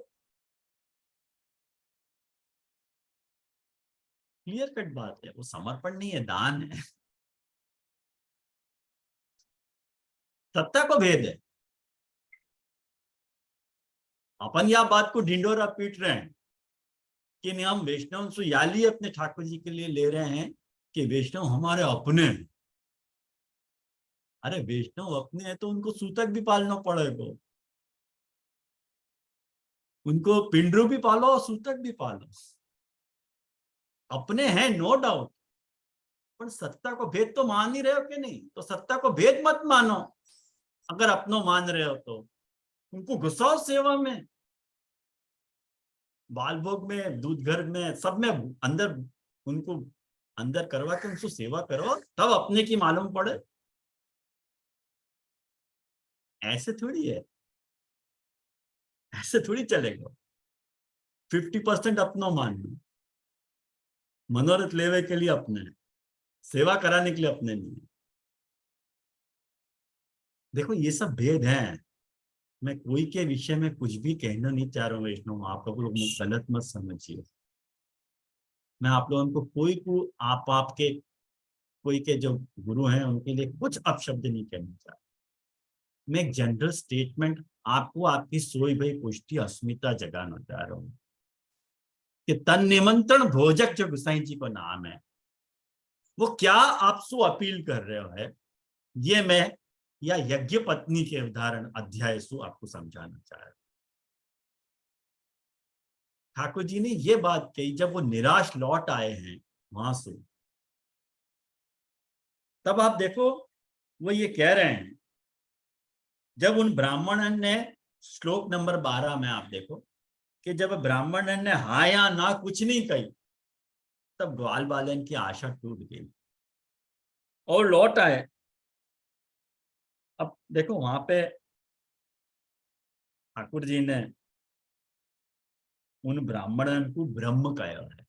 क्लियर कट बात है, वो समर्पण नहीं है, दान है। सत्ता को भेद है। अपन यह बात को ढिंडोरा पीट रहे हैं कि नहीं, हम वैष्णव सुयाली अपने ठाकुर जी के लिए ले रहे हैं कि वैष्णव हमारे अपने हैं। अरे वैष्णव अपने हैं तो उनको सूतक भी पालना पड़ेगा, उनको पिंडरू भी पालो और सूतक भी पालो। अपने हैं नो डाउट, पर सत्ता को भेद तो मान ही रहे हो कि नहीं? तो सत्ता को भेद मत मानो। अगर अपनों मान रहे हो तो उनको घुसाओ सेवा में, बाल भोग में, दूध घर में, सब में अंदर, उनको अंदर करवा के उनको सेवा करो, तब अपने की मालूम पड़े। ऐसे थोड़ी है, ऐसे थोड़ी चलेगा। 50% अपनों मान लो, मनोरथ लेवे के लिए अपने, सेवा कराने के लिए अपने नहीं। देखो ये सब भेद हैं। मैं कोई के विषय में कुछ भी कहना नहीं चाह रहा हूँ वैष्णव, आप लोग गलत मत समझिए। मैं आप लोगों को कोई को आप आपके कोई के जो गुरु हैं उनके लिए कुछ अपशब्द नहीं कहना चाह रहा। मैं एक जनरल स्टेटमेंट आपको आपकी सोई भई पुष्टि अस्मिता जगाना चाह रहा हूँ कि तन निमंत्रण भोजक जो गुसाई जी को नाम है, वो क्या आपसे अपील कर रहे हो है, ये मैं या यज्ञ पत्नी के उदाहरण अध्याय सु आपको समझाना चाह रहा हूं। ठाकुर जी ने ये बात कही जब वो निराश लौट आए हैं वहां से, तब आप देखो वो ये कह रहे हैं, जब उन ब्राह्मण ने, श्लोक नंबर 12 में आप देखो कि जब ब्राह्मण ने हाँ या ना कुछ नहीं कही, तब ग्वाल बालन की आशा टूट गई और लौट आए। अब देखो वहां पे ठाकुर जी ने उन ब्राह्मणों को ब्रह्म कहा है,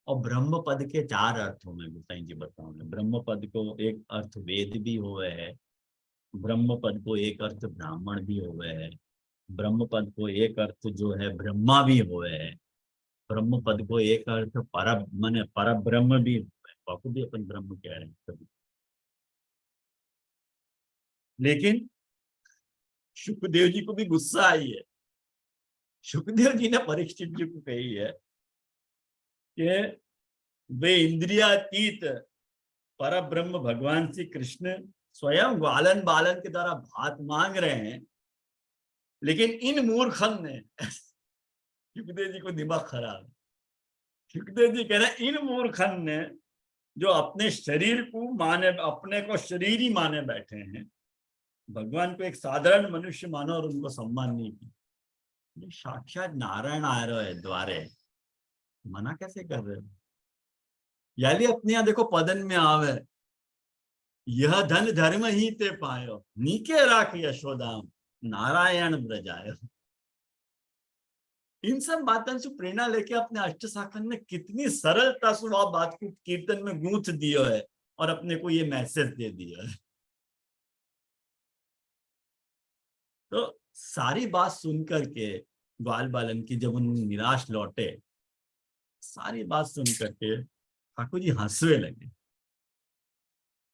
और ब्रह्म पद के 4 अर्थों में गुसाई जी बताऊंगे। ब्रह्म पद को एक अर्थ वेद भी हुए है, ब्रह्म पद को एक अर्थ ब्राह्मण भी हुए है, ब्रह्म पद को एक अर्थ जो है ब्रह्मा भी हुए है, ब्रह्म पद को एक अर्थ पर माने पर ब्रह्म भी हुए, बापू भी अपन ब्रह्म कह रहे हैं कभी। लेकिन सुखदेव जी को भी गुस्सा आई है। सुखदेव जी ने परीक्षित जी को कही है कि वे इंद्रियातीत पर ब्रह्म भगवान श्री कृष्ण स्वयं ग्वालन बालन के द्वारा भात मांग रहे हैं, लेकिन इन मूर्खन ने सुखदेव जी को दिमाग खराब है। सुखदेव जी कह रहे हैं इन मूर्खन ने जो अपने शरीर को माने, अपने को शरीर ही माने बैठे हैं, भगवान को एक साधारण मनुष्य मानो और उनको सम्मान नहीं किया। साक्षात नारायण आ रहे है द्वारे, मना कैसे कर रहे हो? याली अपने यहाँ देखो पदन में आवे, यह धन धर्म ही ते पायो, नीके राख यशोदाम नारायण ब्रजायो। इन सब बातों से प्रेरणा लेके अपने अष्ट शाखन में कितनी सरलता से वह बात को कीर्तन में गूंथ दिया है और अपने को ये मैसेज दे दिया है। तो सारी बात सुनकर के ग्वाल बालन की जब उन निराश लौटे, सारी बात सुनकर के ठाकुर जी हंसने लगे।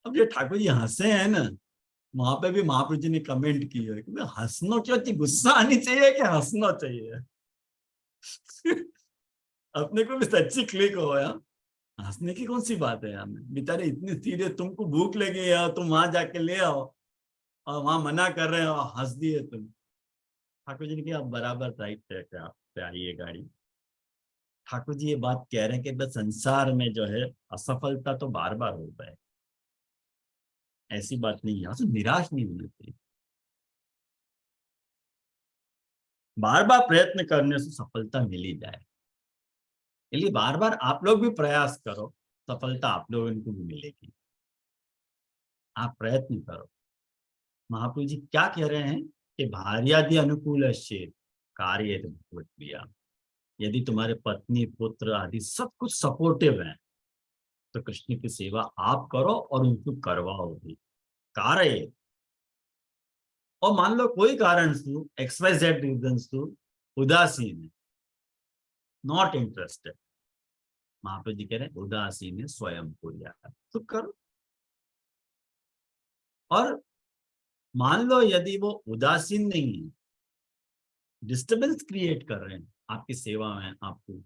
अब ये ठाकुर जी हंसे हैं ना, वहां पे भी महाप्रभु जी ने कमेंट की है कि हंसना क्यों चाहिए, गुस्सा आनी चाहिए कि हंसना चाहिए? अपने को भी सच्ची क्लिक हो यार, हंसने की कौन सी बात है यार? बेचारे इतनी सीधे, तुमको भूख लगी यार, तुम वहां जाके ले आओ और वहां मना कर रहे हो, हंस दिए तुम। ठाकुर जी ने कहा बराबर राइट है, आप पे आई है गाड़ी, ठाकुर जी ये बात कह रहे हैं कि बस संसार में जो है असफलता तो बार बार होता है, ऐसी बात नहीं है, यहाँ से निराश नहीं होना चाहिए। बार बार प्रयत्न करने से सफलता मिल ही जाए, इसलिए बार बार आप लोग भी प्रयास करो, सफलता आप लोगों को भी मिलेगी। आप प्रयत्न करो। महाप्रभु जी क्या कह रहे हैं कि भार्यादि अनुकूल कार्य क्रिया, यदि तुम्हारे पत्नी पुत्र आदि सब कुछ सपोर्टिव है तो कृष्ण की सेवा आप करो और उनको करवाओ भी, कार्य। और मान लो कोई कारण से XYZ रीजन से उदासीन है, नॉट इंटरेस्टेड, महाप्रभु जी कह रहे हैं उदासीन है स्वयं को यार तो करो। और मान लो यदि वो उदासीन नहीं है, डिस्टर्बेंस क्रिएट कर रहे हैं आपकी सेवा में आपको,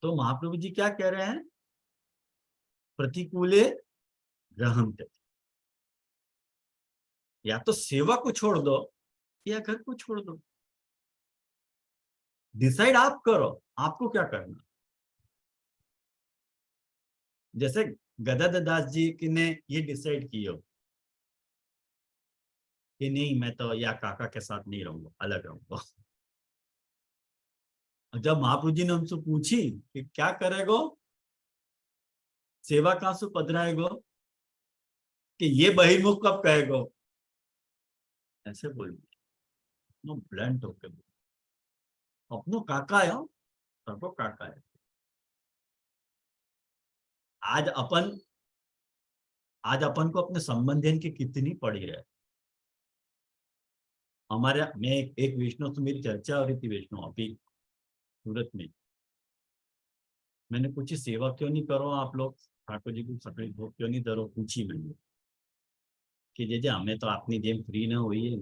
तो महाप्रभु जी क्या कह रहे हैं, प्रतिकूले ग्रहण कर, या तो सेवा को छोड़ दो या घर को छोड़ दो, डिसाइड आप करो आपको क्या करना। जैसे गदाधर दास जी ने ये डिसाइड किया कि नहीं मैं तो या काका के साथ नहीं रहूंगा, अलग रहूंगा। और जब महाप्रभु जी ने उनसे पूछी कि क्या करेगो, सेवा कहां से पधराएगो, कि ये बहिर्मुख कब कहेगो, ऐसे बोल नो ब्लंट होके अपनो काका है, सबको काका है। आज अपन को अपने संबंधियन की कितनी पड़ी है। हमारे मैं एक वैष्णव से मेरी चर्चा हो रही थी, वैष्णव अभी सूरत में, मैंने पूछी सेवा क्यों नहीं करो आप लोग, ठाकुर जी को सकड़ी भोग क्यों नहीं दरो, पूछी मैंने कि जे हमें तो अपनी जेम फ्री ना हुई है,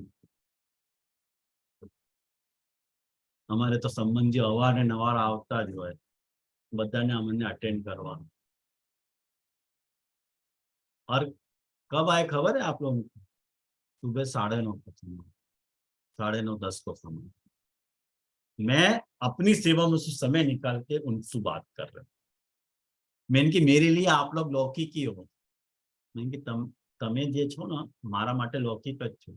અમારે તો સંબંધી અવારે નવાર આવતા જ હોય, બધાને અમને અટેન્ડ કરવાનું। और कब आए खबर है आप लोगों को, सुबह 9:30 का समय, 9:30 10 को समय, मैं अपनी सेवा में से समय निकाल के उनसे बात कर रहा हूँ। मैंने कि मेरे लिए आप लोग लौकिकी हो, मैंने कि તમે જે છો ને મારા માટે લૌકિક જ છો,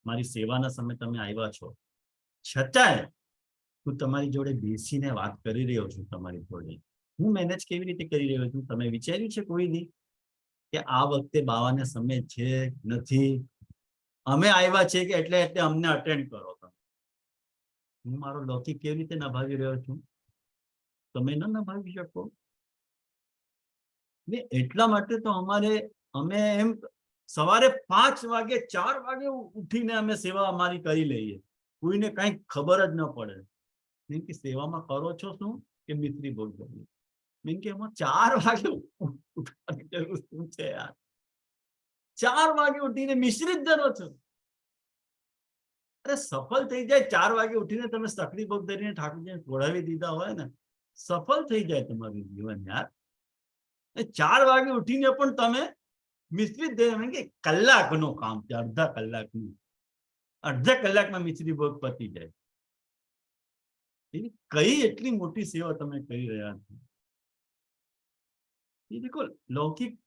મારી સેવાના સમય તમે આવ્યા છો, છતાંય હું તમારી જોડે બેસીને વાત કરી રહ્યો છું, તમારી જોડે હું મેનેજ કેવી રીતે કરી રહ્યો છું, તમે વિચાર્યું છે કોઈ દી કે આ વખતે બાવાને સમય છે નથી, અમે આવ્યા છે કે એટલે એટલે અમને અટેન્ડ કરો તમે, હું મારો લૌકિક કેવી રીતે નભાવી રહ્યો છું, તમે ન નભાવી શકો ને। એટલા માટે તો અમે એમ સવારે 5 વાગે 4 વાગે ઉઠીને અમે સેવા અમારી કરી લઈએ, કોઈને કઈ ખબર જ ન પડે। મેં કે સેવામાં કરો છો શું કે મિત્રી ભોગ કરીએ, મેં કે એમાં 4 વાગે ઉઠવાની જરૂર શું છે યાર, 4 વાગે ઉઠીને મિશ્રિત ધરો છો। અરે સફળ થઈ જાય, 4 વાગે ઉઠીને તમે સકડી ભોગ ધરીને ઠાકોરજીને ખોડાવી દીધા હોય ને, સફળ થઈ જાય તમારું જીવન યાર। 4 વાગે ઉઠીને પણ તમે મિશ્રિત ધરે કે કલાકનો કામ છે, અડધા કલાકમાં મિશ્રી ભોગ પતી જાય। કઈ એટલી મોટી સેવા તમે કરી રહ્યા છો। ये देखो लौकिक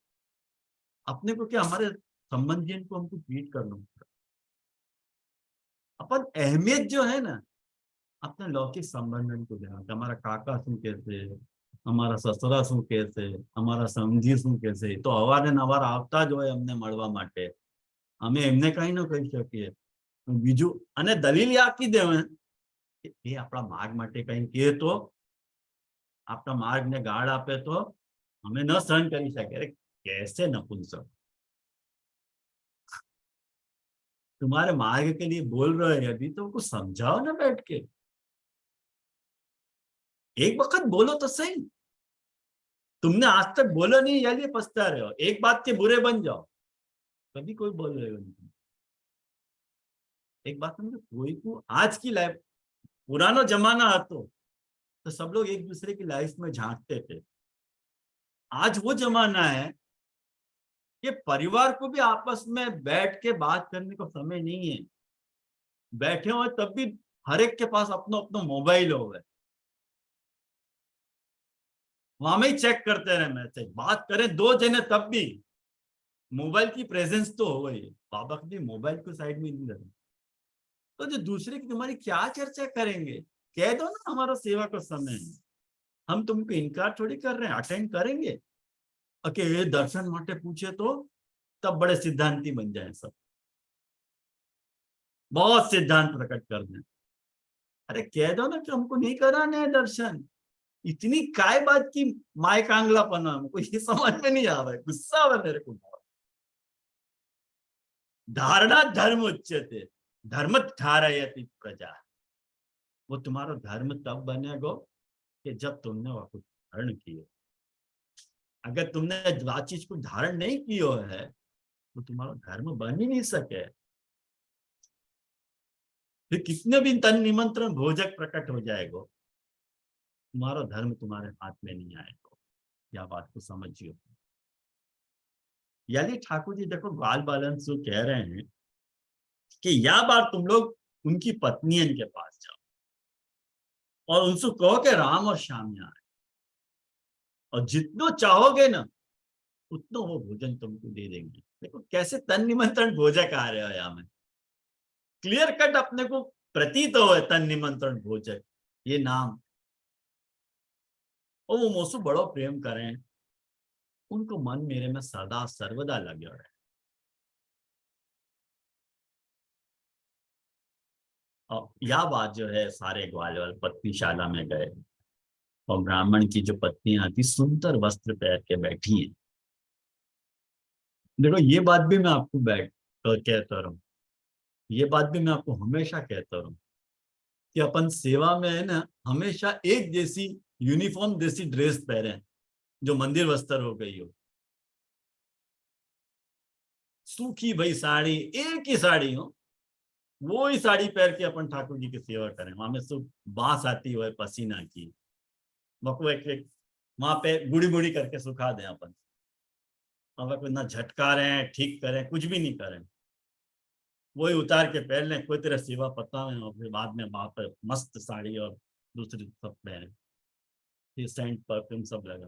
अपने को क्या, हमारे संबंधियों को हमको ट्रीट करना होगा, अपन अहमियत जो है ना अपने लौकिक संबंधन को देना। हमारा काका शू कैसे, हमारा ससरा शू कैसे, हमारा समझी शू कैसे, तो अवारे नवार आवता ज होय अमने मळवा माटे, अमे एमने कई न कही शकीए। बीजू अने दलील ये आपी देवे के ए आपणा मार्ग माटे कई कहे तो आपणा मार्ग ने गाळ आपे तो हमें न सहन करी सके। अरे कैसे नपुंसक, तुम्हारे मार्ग के लिए बोल रहे हैं यदि तो उनको समझाओ ना बैठ के, एक वक्त बोलो तो सही। तुमने आज तक बोलो नहीं, या लिए पछता रहे हो, एक बात के बुरे बन जाओ, कभी कोई बोल रहे हो नहीं। एक बात समझो, कोई को आज की लाइफ, पुराना जमाना હતો तो सब लोग एक दूसरे की लाइफ में झांकते थे। आज वो जमाना है कि परिवार को भी आपस में बैठ के बात करने को समय नहीं है। बैठे हुए तब भी हर एक के पास अपना अपना मोबाइल हो गए, वहां में ही चेक करते रहे मैसेज, बात करें 2 जने तब भी मोबाइल की प्रेजेंस तो हो गई। बाबा कभी मोबाइल को साइड में नहीं रखते। तो जो दूसरे की तुम्हारी क्या चर्चा करेंगे, कह दो ना हमारा सेवा का समय है, हम तुमको इनकार थोड़ी कर रहे हैं, अटेंड करेंगे। ये दर्शन माटे पूछे तो तब बड़े सिद्धांती बन जाए सब, बहुत सिद्धांत प्रकट कर दें। अरे कह दो ना कि हमको नहीं कराने हैं दर्शन, इतनी काय बात की माय कांगलापना, हमको ये समझ में नहीं आ रहा है, गुस्सा आ रहा है मेरे को। धारणा धर्म उच्यते धर्म धारयति प्रजा। वो तुम्हारा धर्म तब बनेगा कि जब तुमने वो कुछ धारण किए। अगर तुमने जो चीज को धारण नहीं किया है तो तुम्हारा धर्म बन ही नहीं सके। फिर कितने भी तन निमंत्रण भोजक प्रकट हो जाएगा, तुम्हारा धर्म तुम्हारे हाथ में नहीं आएगा। यह बात को समझिए। यानी ठाकुर जी देखो बाल बालन से कह रहे हैं कि या बार तुम लोग उनकी पत्नियन के पास जाओ और उनसे कहो कि राम और श्याम यहाँ आए, और जितना चाहोगे ना उतना वो भोजन तुमको दे देंगे। देखो कैसे तन निमंत्रण भोजक आ रहे हो यहाँ में, क्लियर कट अपने को प्रतीत हो है तन निमंत्रण भोजक ये नाम। और वो मोसु बड़ो प्रेम करें, उनको मन मेरे में सदा सर्वदा लगे रहे। और यह बात जो है सारे ग्वालियर पत्नीशाला में गए और ब्राह्मण की जो पत्नियां थी सुंदर वस्त्र पहन के बैठी हैं। देखो ये बात भी मैं आपको कहता रहूं, ये बात भी मैं आपको हमेशा कहता रहूं कि अपन सेवा में है ना हमेशा एक जैसी यूनिफॉर्म जैसी ड्रेस पहने, जो मंदिर वस्त्र हो गई हो, सूखी भाई साड़ी, एक ही साड़ी हो, वो ही साड़ी पहन के अपन ठाकुर जी की सेवा करें। वहां में सब बांस आती हो पसीना की, बको एक वहां पे गुड़ी गुड़ी करके सुखा दें अपन, वहां पे ना झटका रहे हैं ठीक करें, कुछ भी नहीं करें, वही उतार के पहन लें, कोई तरह सेवा पता है और फिर बाद में वहां पर मस्त साड़ी और दूसरी सब पहने, ये सेंट परफ्यूम सब लगा।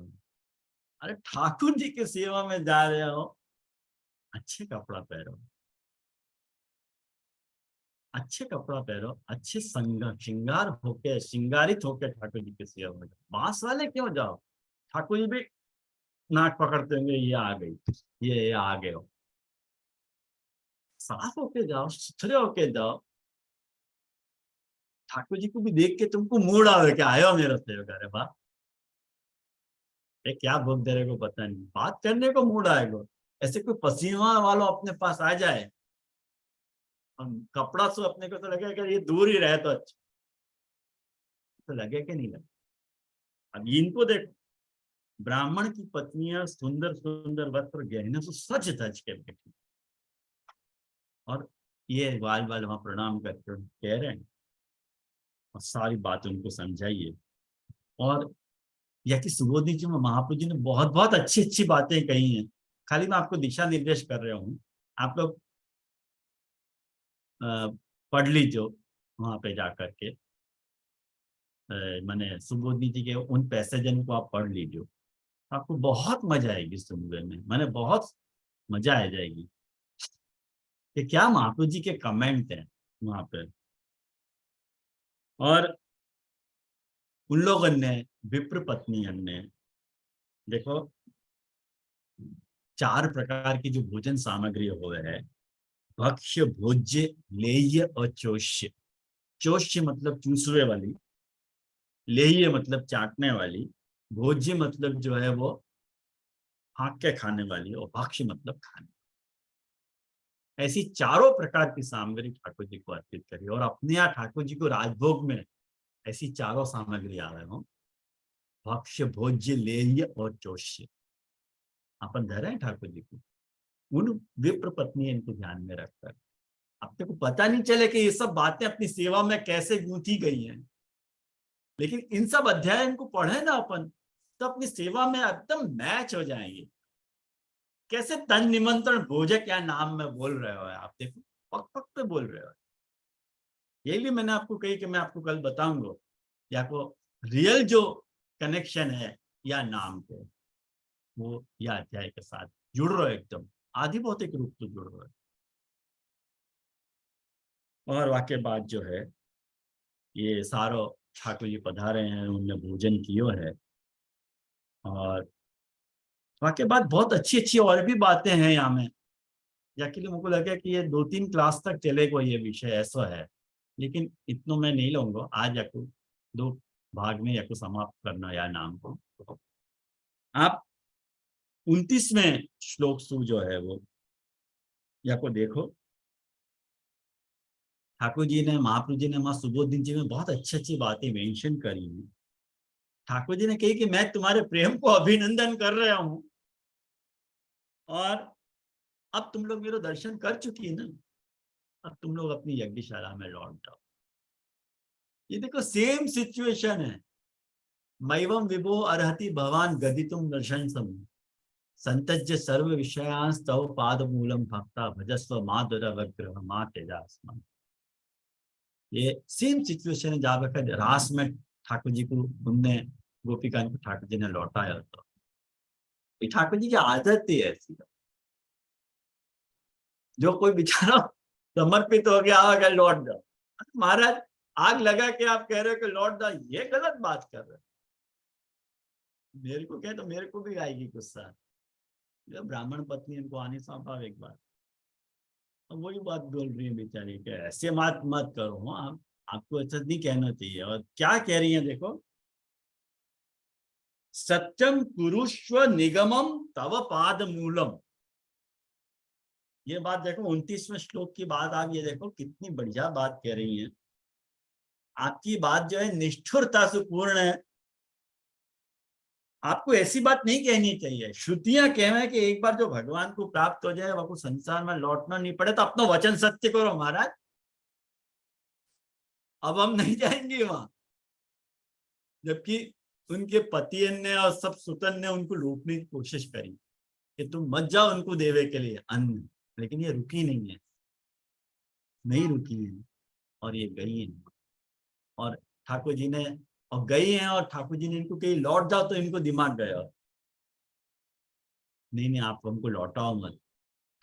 अरे ठाकुर जी की सेवा में जा रहे हो, अच्छे कपड़ा पहनो, अच्छे कपड़ा पहनो, अच्छे श्रृंगार होके श्रृंगारित होके ठाकुर जी की सेवा में जाओ। बांस वाले क्यों जाओ, ठाकुर जी भी नाक पकड़ते होंगे ये आ गई, ये आ गए हो। साफ होके जाओ, सुथरे होके जाओ, ठाकुर जी को भी देख के तुमको मूड आवे कि आयो मेरा सेवक, अरे वाह ये क्या भोग दे रहे को पता नहीं, बात करने को मूड आएगा। ऐसे कोई पसीना वालों अपने पास आ जाए, हम कपड़ा से अपने को तो लगे कि ये दूर ही रहे तो अच्छा, तो लगे कि नहीं लगे। अब इनको देखो, ब्राह्मण की पत्नियां सुंदर सुंदर वस्त्र गहने से सज धज के बैठी, और ये बाल बाल वहां प्रणाम करके कह रहे हैं और सारी बात उनको समझाइए। और यह कि सुबोधि जी में महाप्रभु जी ने बहुत बहुत अच्छी अच्छी बातें कही हैं, खाली मैं आपको दिशा निर्देश कर रहा हूँ, आप लोग पढ़ लीजिए वहां पे जाकर के, मैंने सुबोधि जी के उन पैसेजन को आप पढ़ लीजिए, आपको बहुत मजा आएगी सुनने में, मैंने बहुत मजा आ जाएगी कि क्या महाप्रभु जी के कमेंट हैं वहां पे। और उन लोगों ने विप्र पत्नी ने देखो 4 प्रकार की जो भोजन सामग्री हो है, भक्ष्य भोज्य लेह्य और चोष्य। चोष्य मतलब चूसवे वाली, लेह्य मतलब चाटने वाली, भोज्य मतलब जो है वो हाँक के खाने वाली, और भक्ष्य मतलब खाने। ऐसी चारों प्रकार की सामग्री ठाकुर जी को अर्पित करी, और अपने यहाँ ठाकुर जी को राजभोग में ऐसी चारों सामग्री आ रहे हो, भक्ष्य भोज्य लेह्य और चोष्य, अपन धरे हैं ठाकुर जी को उन विप्र पत्नी इनको ध्यान में रखकर। अपने को पता नहीं चले कि ये सब बातें अपनी सेवा में कैसे गूंथी गई हैं, लेकिन इन सब अध्याय इनको पढ़े ना अपन, तो अपनी सेवा में एकदम मैच हो जाएंगे। कैसे तन निमंत्रण भोजक क्या नाम में बोल रहे हो आप, देखो पक पक पे बोल रहे हो। यही भी मैंने आपको कही कि मैं आपको कल बताऊंगा, या को रियल जो कनेक्शन है या नाम को, वो या अध्याय के साथ जुड़ रहे हो, एकदम आदि भौतिक रूप से जुड़ रहे हो। और वाक्य बाद जो है ये सारो ठाकुर जी पधारे हैं, उनने भोजन कियो है। और वाक्य बाद बहुत अच्छी अच्छी और भी बातें हैं यहाँ में, जाके लिए मुझको लगा कि ये 2-3 क्लास तक चलेगा ये विषय, ऐसा है। लेकिन इतना मैं नहीं लूंगा आज, याकू 2 भाग में याकू समाप्त करना या नाम को। आप 29वें श्लोक सु जो है वो याकू देखो, ठाकुर जी ने, महाप्रभु जी ने माँ सुबोधन जी में बहुत अच्छी अच्छी बातें मेंशन करी हैं। ठाकुर जी ने कही कि मैं तुम्हारे प्रेम को अभिनंदन कर रहा हूं, और अब तुम लोग मेरा दर्शन कर चुकी ना, अब तुम लोग अपनी यज्ञशाला में लौट जाओ। ये देखो सेम सिचुएशन है। मैवम विभो अर्हति भवान गदितुम दर्शन सम संतज्य सर्व विषयांस तव पाद मूलम भक्ता भजस्व माधुर वग्रह मा तेजास्मा। ये सेम सिचुएशन है जहाँ पर रास में ठाकुर जी को उनने गोपिका को ठाकुर जी ने लौटाया। तो ठाकुर जी की आदत ही ऐसी है, जो कोई बेचारा समर्पित हो गया अगर लौट जाओ, महाराज आग लगा के आप कह रहे हो कि लौट जाओ, ये गलत बात कर रहे हो। मेरे को कहे तो मेरे को भी आएगी गुस्सा। ब्राह्मण पत्नी इनको आने स्वाभाविक बात, वही बात बोल रही है बेचारी के ऐसे मत मत करो। आप आपको ऐसा नहीं कहना चाहिए। और क्या कह रही है देखो, सत्यम कुरुष्व निगमम तव पाद मूलम। ये बात देखो 29वें श्लोक की बात आप ये देखो कितनी बढ़िया बात कह रही है। आपकी बात जो है निष्ठुरता से पूर्ण है। आपको ऐसी बात नहीं कहनी चाहिए। श्रुतियां कहना है कि एक बार जो भगवान को प्राप्त हो जाए वो संसार में लौटना नहीं पड़े, तो अपना वचन सत्य करो महाराज। अब हम नहीं जाएंगे वहां, जबकि उनके पति ने और सब सुतन ने उनको लूटने की कोशिश करी कि तुम मत जाओ उनको देवे के लिए अन्न, लेकिन ये रुकी नहीं है, नहीं रुकी है, और ये गई है। और ठाकुर जी ने, और गई हैं, और ठाकुर जी ने इनको कहीं लौट जाओ, तो इनको दिमाग गया नहीं नहीं आप हमको लौटाओ मत।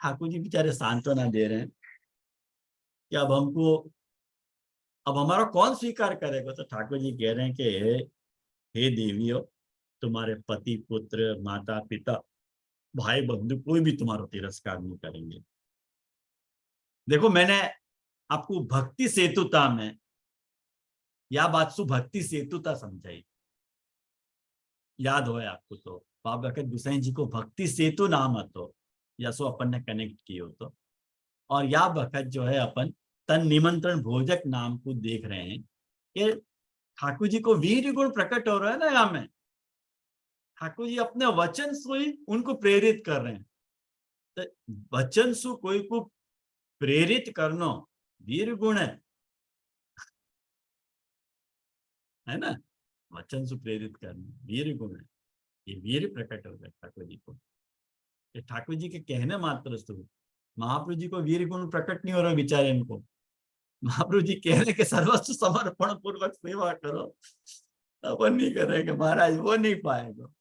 ठाकुर जी बेचारे सांत्वना दे रहे हैं कि अब हमको, अब हमारा कौन स्वीकार करेगा। तो ठाकुर जी कह रहे हैं कि हे देवियों, तुम्हारे पति पुत्र माता पिता भाई बंधु कोई भी तुम्हारा तिरस्कार नहीं करेंगे। देखो मैंने आपको भक्ति सेतुता में या बात सु भक्ति सेतुता समझाई, याद हो आपको तो बाबा के गुसाई जी को भक्ति सेतु नाम હતો, या सो अपन ने कनेक्ट किया तो। और या वक्त जो है अपन तन निमंत्रण भोजक नाम को देख रहे हैं कि ठाकुर जी को वीर गुण प्रकट हो रहा है ना। यहाँ में ठाकुर जी अपने वचन से ही उनको प्रेरित कर रहे हैं। तो वचन सु कोई को प्रेरित करना वीर गुण है ना। वचन से प्रेरित करना वीर गुण है। ये वीर प्रकट हो गया ठाकुर जी को। ये ठाकुर जी के कहने मात्र से महाप्रभु जी को वीर गुण प्रकट नहीं हो रहा बेचारे इनको। महाप्रभु जी कह रहे कि सर्वस्व समर्पण पूर्वक सेवा करो, अपन नहीं करेंगे महाराज, वो नहीं पाएगा।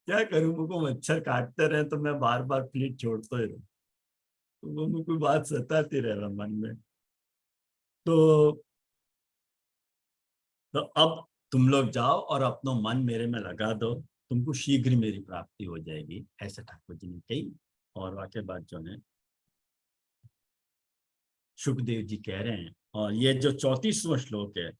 क्या करूं, मुझको मच्छर काटते रहे तो मैं बार बार फ्लीट छोड़ते ही रहूं, तो वो मुझको बात सताती रहे मन में। तो अब तुम लोग जाओ और अपना मन मेरे में लगा दो, तुमको शीघ्र मेरी प्राप्ति हो जाएगी, ऐसे ठाकुर जी ने कही। और वाक्य बात जो है सुखदेव जी कह रहे हैं। और ये जो 34वां श्लोक है,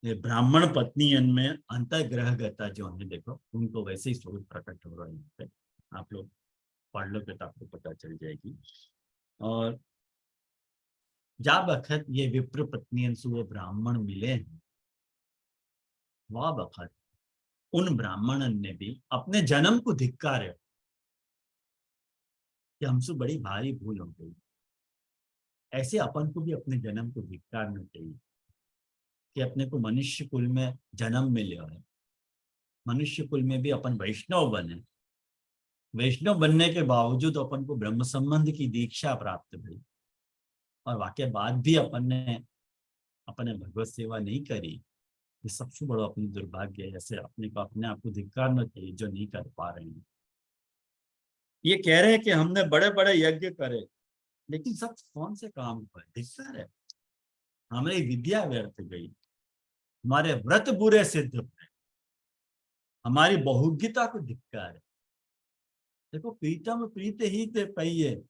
ये ब्राह्मण पत्नी में अंतर्ग्रहगता जो है देखो उनको वैसे ही स्वरूप प्रकट हो रहा है। पे आप लोग पढ़ लो तो आपको पता चल जाएगी। और जा बखत ये विप्र पत्नी वो ब्राह्मण मिले हैं, वह बखत उन ब्राह्मणन ने भी अपने जन्म को धिक्कारे कि हमसे बड़ी भारी भूल हो गई। ऐसे अपन को भी अपने जन्म को धिक्कारना चाहिए कि अपने को मनुष्य कुल में जन्म मिले है, मनुष्य कुल में भी अपन वैष्णव बने। वैष्णव बनने के बावजूद अपन को ब्रह्म संबंध की दीक्षा प्राप्त हुई, और वाक्य बाद भी अपन ने अपने भगवत सेवा नहीं करी। ये सबसे बड़ा अपनी दुर्भाग्य है। ऐसे अपने आप को धिक्कारना चाहिए जो नहीं कर पा रहे हैं। ये कह रहे हैं कि हमने बड़े बड़े यज्ञ करे, लेकिन सब कौन से काम पर? धिक्कार है। हमारी विद्या व्यर्थ गई, हमारे व्रत बुरे सिद्ध हुए, हमारी बहुज्ञता को धिक्कार है। देखो, प्रीतम प्रीत ही ते पहिए,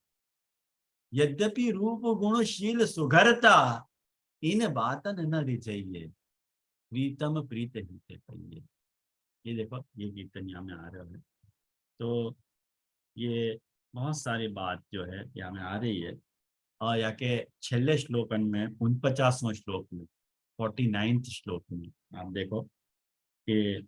यद्यपि रूप गुणशील सुघरता, इन बातन न रिझइये, प्रीतम प्रीत ही ते पहिए। ये देखो, ये कीर्तन यहाँ में आ रहा है। तो ये बहुत सारी बात जो है यहाँ में आ रही है। और यहाँ के छेल्ले श्लोकन में 49वां श्लोक में 49th श्लोक में आप देखो कि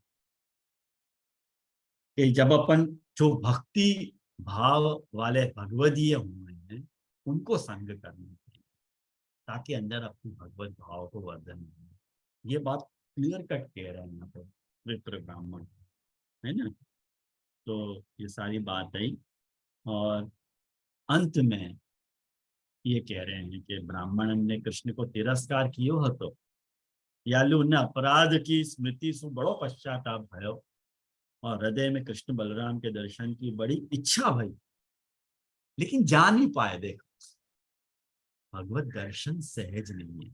जब अपन जो भक्ति भाव वाले भगवदीय हुए हैं उनको संग करना चाहिए, ताकि अंदर अपने भगवत भाव को वर्धन हो। ये बात क्लियर कट कह रहे हैं यहाँ पर विप्र ब्राह्मण, है ना। तो ये सारी बात आई। और अंत में ये कह रहे हैं कि ब्राह्मण ने कृष्ण को तिरस्कार कियो હતો, यालु ने अपराध की स्मृति सु बड़ो पश्चाताप भयो, और हृदय में कृष्ण बलराम के दर्शन की बड़ी इच्छा भई, लेकिन जा नहीं पाए। देखो, भगवत दर्शन सहज नहीं है।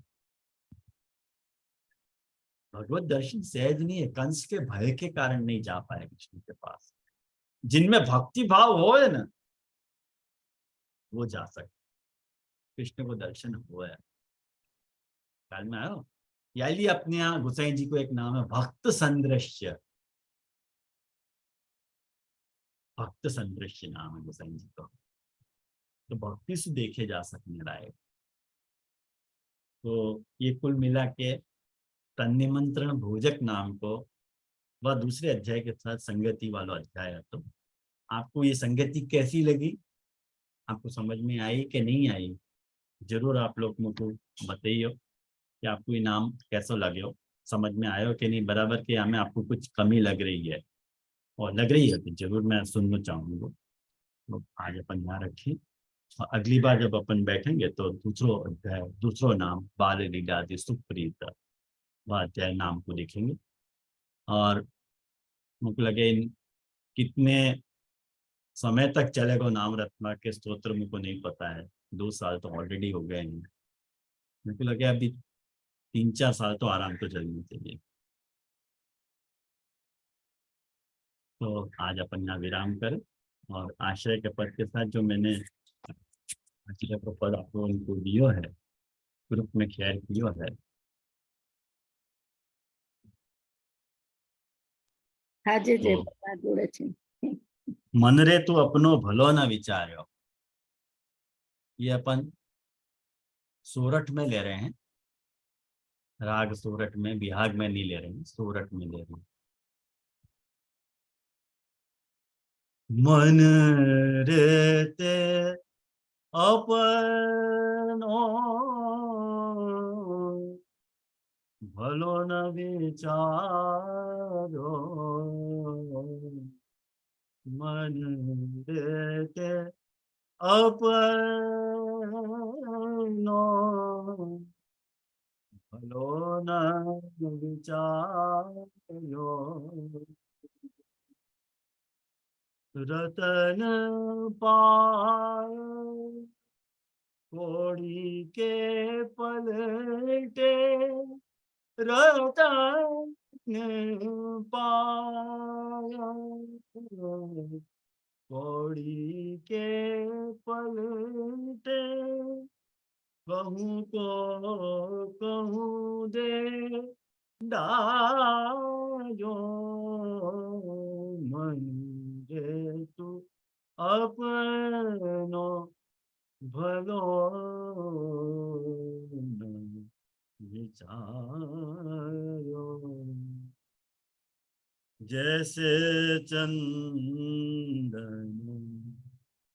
भगवत दर्शन सहज नहीं है। कंस के भय के कारण नहीं जा पाए कृष्ण के पास। जिनमें भक्ति भाव हो है ना, वो जा सकते। कृष्ण को दर्शन हुआ है। काल में आयो, याली अपने यहाँ गोसाई जी को एक नाम है भक्त संदृश्य। भक्त संदृश्य नाम है गोसाई जी का। तो भक्ति से देखे जा सकने लायक। तो ये कुल मिला के तन्निमंत्रण भोजक नाम को वह दूसरे अध्याय के साथ संगति वाला अध्याय है। तो आपको ये संगति कैसी लगी? आपको समझ में आई कि नहीं आई? जरूर आप लोग मुझको बताइए कि आपको ये नाम कैसा लगे हो, समझ में आयो कि नहीं, बराबर के हमें आपको कुछ कमी लग रही है और लग रही है तो जरूर मैं सुनना चाहूंगा। तो आज अपन यहाँ रखें, और अगली बार जब अपन बैठेंगे तो दूसरो अध्याय, दूसरो नाम बाल लीलादि सुप्रीत, वह अध्याय नाम को देखेंगे। और मुझको लगे कितने समय तक चलेगा नाम रत्ना के स्तोत्र, मुझको नहीं पता है। 2 साल तो ऑलरेडी हो गए हैं। मेरे को लगे अभी 3-4 साल तो आराम से चलने चाहिए। तो आज अपन यहाँ विराम करें, और आश्रय के पद के साथ जो मैंने आश्रय का पद आपको उनको दियो है, ग्रुप में शेयर किया है। આજે જે तो બધા જોડે છે मन रे तू अपनो भलो न विचार्यो, ये अपन सोरठ में ले रहे हैं। राग सोरठ में, बिहाग में नहीं ले रहे हैं, सोरठ में ले रहे हैं। मन रे ते अपनो भलो न विचारो, मन रे ते अपनो भलो न विचारो, रतन पाय कोड़ी के पलटे, रतन पाया कोड़ी के पलटे, कहूँ को कहूँ दे डायो, मन रे तू अपनो भलो न विचारो, जैसे चंदन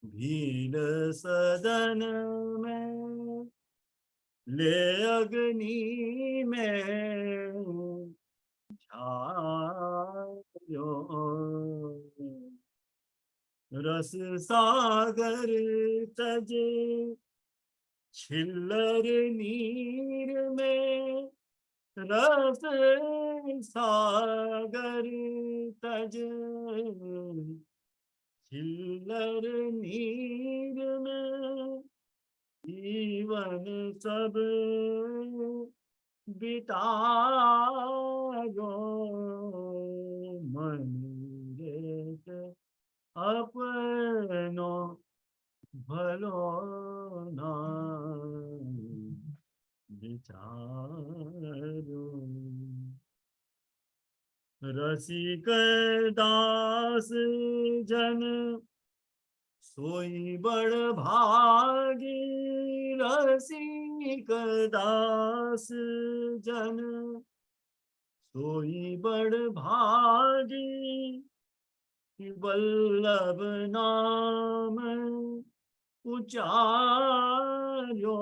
भील सदन में, ले अग्नि में झायो, रस सागर तजे छिल्लर नीर में, रस सागर तज चिल्लर नीर में जीवन सब बितायो मन रेत अपनो भलो ना विचारो रसिक दास जन सोई बड़ भागी रसिक दास जन सोई बड़ भागी वल्लभ नाम उचार्यो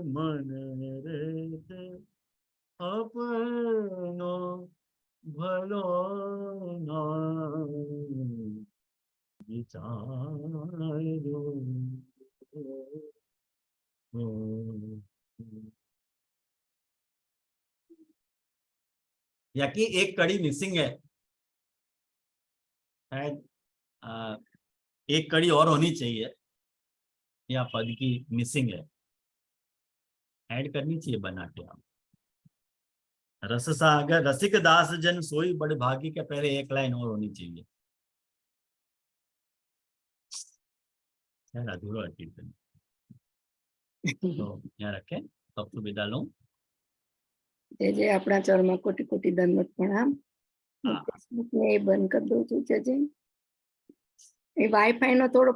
मन रेत अपनो भलो ना विचारो। या कि एक कड़ी मिसिंग है शायद एक कड़ी और होनी चाहिए या पद की मिसिंग है, ऐड करनी चाहिए बना के आप। रस सागर रसिक दास जन सोई बड़ भागी के पहले एक लाइन और होनी चाहिए, अधूरा है कीर्तन। तो यहाँ रखें, तब तो विदा लूं। जय जय अपना चरण कोटि कोटि दंडवत प्रणाम। हाँ। फेसबुक ने बंद कर दो छू जय। ये वाईफाई नो थोड़ो